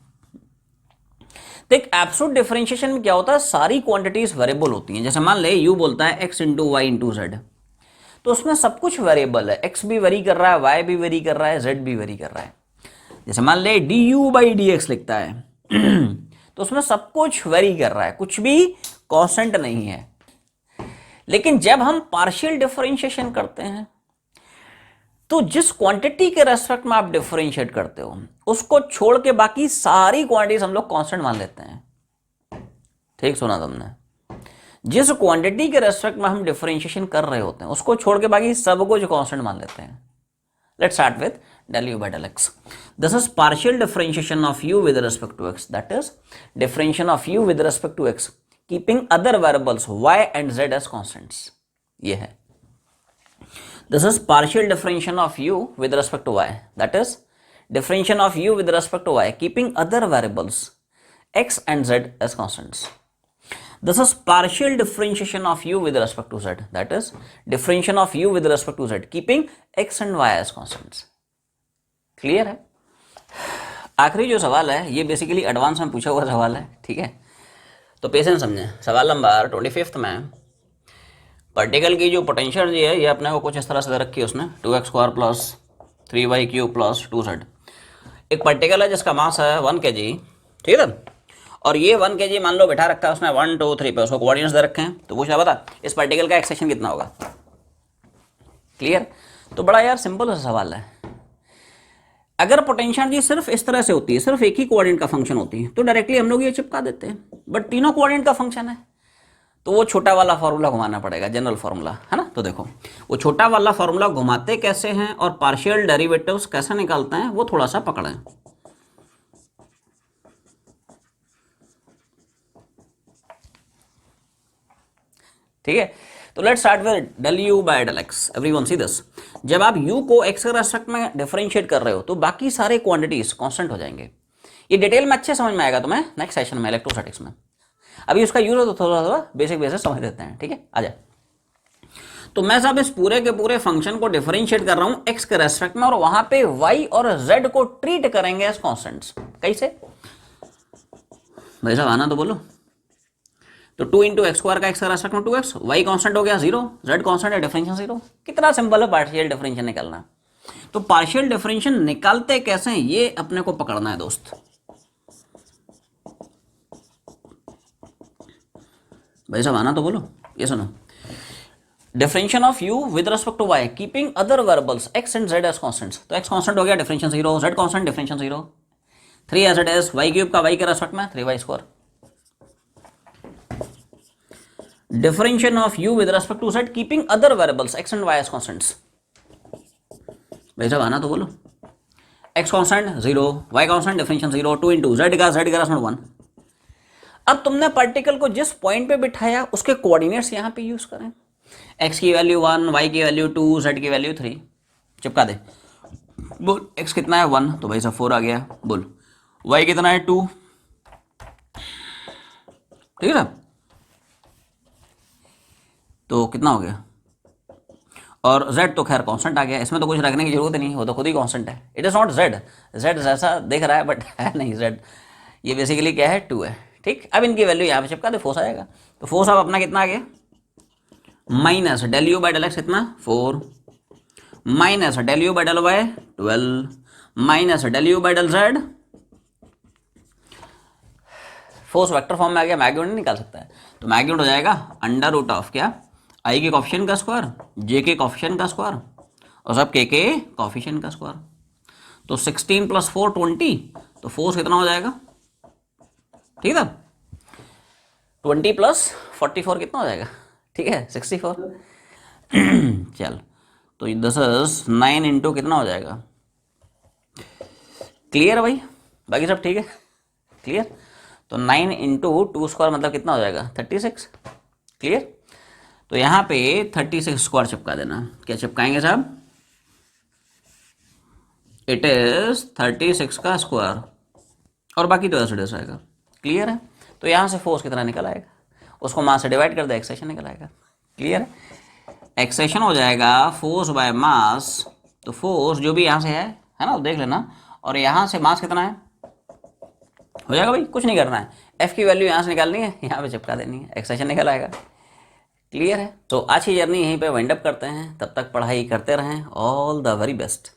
देख, एब्सोल्यूट डिफरेंशिएशन में क्या होता है, सारी क्वांटिटीज वेरिएबल होती हैं। जैसे मान ले u बोलता है x into y into z, तो उसमें सब कुछ वेरिएबल है, x भी वेरी कर रहा है, y भी वेरी कर रहा है, z भी वेरी कर रहा है। जैसे मान ले du बाई डी एक्स लिखता है तो उसमें सब कुछ वेरी कर रहा है, कुछ भी कांस्टेंट नहीं है। लेकिन जब हम पार्शियल डिफरेंशिएशन करते हैं तो जिस क्वांटिटी के रेस्पेक्ट में आप डिफरेंशिएट करते हो उसको छोड़ के बाकी सारी क्वांटिटीज हम लोग कांस्टेंट मान लेते हैं। ठीक सुना तुमने? जिस क्वांटिटी के रेस्पेक्ट में हम डिफरेंशिएशन कर रहे होते हैं उसको छोड़ के बाकी सब कुछ कांस्टेंट मान लेते हैं। Let's start with del u by del x. This is partial differentiation of u with respect to x, that is differentiation of u with respect to x keeping other variables y and z as constants. ये है this is partial differentiation of u with respect to y, that is differentiation of u with respect to y keeping other variables x and z as constants. This is partial differentiation of u with respect to z, that is differentiation of u with respect to z keeping x and y as constants. Clear है? आखिरी जो सवाल है ये बेसिकली एडवांस में पूछा हुआ सवाल है, ठीक है, तो पेशेंस समझें। सवाल नंबर 25 में पार्टिकल की जो पोटेंशियल एनर्जी है ये अपने को कुछ इस तरह से दे रखी है उसने, 2x square plus 3y³ plus 2z। एक पार्टिकल है जिसका मास है 1 kg, ठीक है, और ये 1 kg मान लो बैठा रखा है उसने 1 2 3 पे, उसको कोऑर्डिनेट्स दे रखे हैं, तो पूछना बता इस पार्टिकल का एक्सेशन कितना होगा। क्लियर? तो बड़ा यार सिंपल सा सवाल है। अगर पोटेंशियल एनर्जी सिर्फ इस तरह से होती है, सिर्फ एक ही कोऑर्डिनेट का फंक्शन होती है, तो डायरेक्टली हम लोग ये चिपका देते हैं, बट तीनों कोऑर्डिनेट का फंक्शन है तो वो छोटा वाला फॉर्मूला घुमाना पड़ेगा, जनरल फॉर्मूला है ना। तो देखो वो छोटा वाला फॉर्मूला घुमाते कैसे हैं और पार्शियल डेरिवेटिव्स कैसे निकालते हैं वो थोड़ा सा पकड़ें। ठीक है, तो let's start with del u by del x. Everyone see this, जब आप u को x के रेस्पेक्ट में डिफरेंशिएट कर रहे हो तो बाकी सारे क्वांटिटीज कांस्टेंट हो जाएंगे। ये डिटेल में अच्छे समझ में आएगा तुम्हें नेक्स्ट सेशन में इलेक्ट्रोस्टैटिक्स में। अभी उसका यूज हो तो थोड़ा थोड़ा बेसिक बेसिक समझ लेते हैं, ठीक है। आ जाए, तो मैं साहब इस पूरे के पूरे फंक्शन को डिफरेंशिएट कर रहा हूं x के रेस्पेक्ट में, और वहां पे y और z को ट्रीट करेंगे एज कांस्टेंट्स। कैसे भाई साहब, आना तो बोलो। तो 2 इंटू एक्स स्क्वायर का x के रेस्पेक्ट में 2x, y कांस्टेंट हो गया 0, z कांस्टेंट है, डिफरेंशियल 0। कितना सिंपल है पार्शियल डिफरेंशियल निकालना। तो पार्शियल डिफरेंशियल निकालते कैसे हैं ये अपने को पकड़ना है दोस्त। भाई साहब आना तो बोलो। ये सुनो, differential of u with respect to y keeping other variables x and z as constants. तो x कांस्टेंट हो गया, differential 0, z constant, differential 0, 3 as it is, y³ का y के रेस्पेक्ट में 3y²। Differential of u with respect to z keeping other variables x and y as constants. भाई साहब आना तो बोलो। x constant 0, y constant, differential 0, 2 into z का रेस्पेक्ट में 1। अब तुमने पार्टिकल को जिस पॉइंट पे बिठाया उसके कोऑर्डिनेट्स यहां पे यूज करें। x की वैल्यू 1, y की वैल्यू 2, z की वैल्यू 3। चिपका दे। बोल x कितना है 1, तो भाई साहब 4 आ गया। बोल y कितना है 2, ठीक है ना, तो कितना हो गया। और z तो खैर कांस्टेंट आ गया, इसमें तो कुछ रखने की जरूरत नहीं, वो तो खुद ही कांस्टेंट है। इट इज नॉट z जैसा दिख रहा है बट है नहीं z, ये बेसिकली क्या है 2 है। ठीक, अब इनकी वैल्यू यहाँ पे चिपका दे, फोर्स आएगा। तो फोर्स अब अपना कितना आ गया, minus del u by del x कितना 4, minus del u by del y 12, minus del u by del z. Force vector form में आ गया, मैग्नीट्यूड नहीं निकाल सकता है, तो मैग्नीट्यूड हो जाएगा अंडर रूट ऑफ क्या, आई के कॉफिशिएंट का स्क्वायर, जे के कॉफिशिएंट का स्क्वायर, और सब के कॉफिशिएंट का स्क्वायर। तो 16 + 4 20, तो फोर्स कितना हो जाएगा, ठीक है, 20 + 44 कितना हो जाएगा, ठीक है 64। चल, तो दिस इज 9 इंटू कितना हो जाएगा। क्लियर है भाई, बाकी सब ठीक है, क्लियर। तो 9 इंटू 2 स्क्वायर मतलब कितना हो जाएगा 36। क्लियर, तो यहाँ पे 36 स्क्वायर चिपका देना। क्या चिपकाएंगे साहब, इट इज 36 का स्क्वायर, और बाकी तो ऐसे आएगा। क्लियर है, तो यहाँ से फोर्स कितना निकल आएगा, उसको मास से डिवाइड कर दे, एक्सेशन निकल आएगा। क्लियर है, एक्सेशन हो जाएगा फोर्स बाय मास। तो फोर्स जो भी यहाँ से है ना, देख लेना, और यहाँ से मास कितना है हो जाएगा भाई, कुछ नहीं करना है, एफ की वैल्यू यहाँ से निकालनी है, यहाँ पे चिपका देनी है, एक्सेशन निकल आएगा। क्लियर है, तो आज की जर्नी यहीं पे वाइंड अप करते हैं, तब तक पढ़ाई करते रहें। All the very best.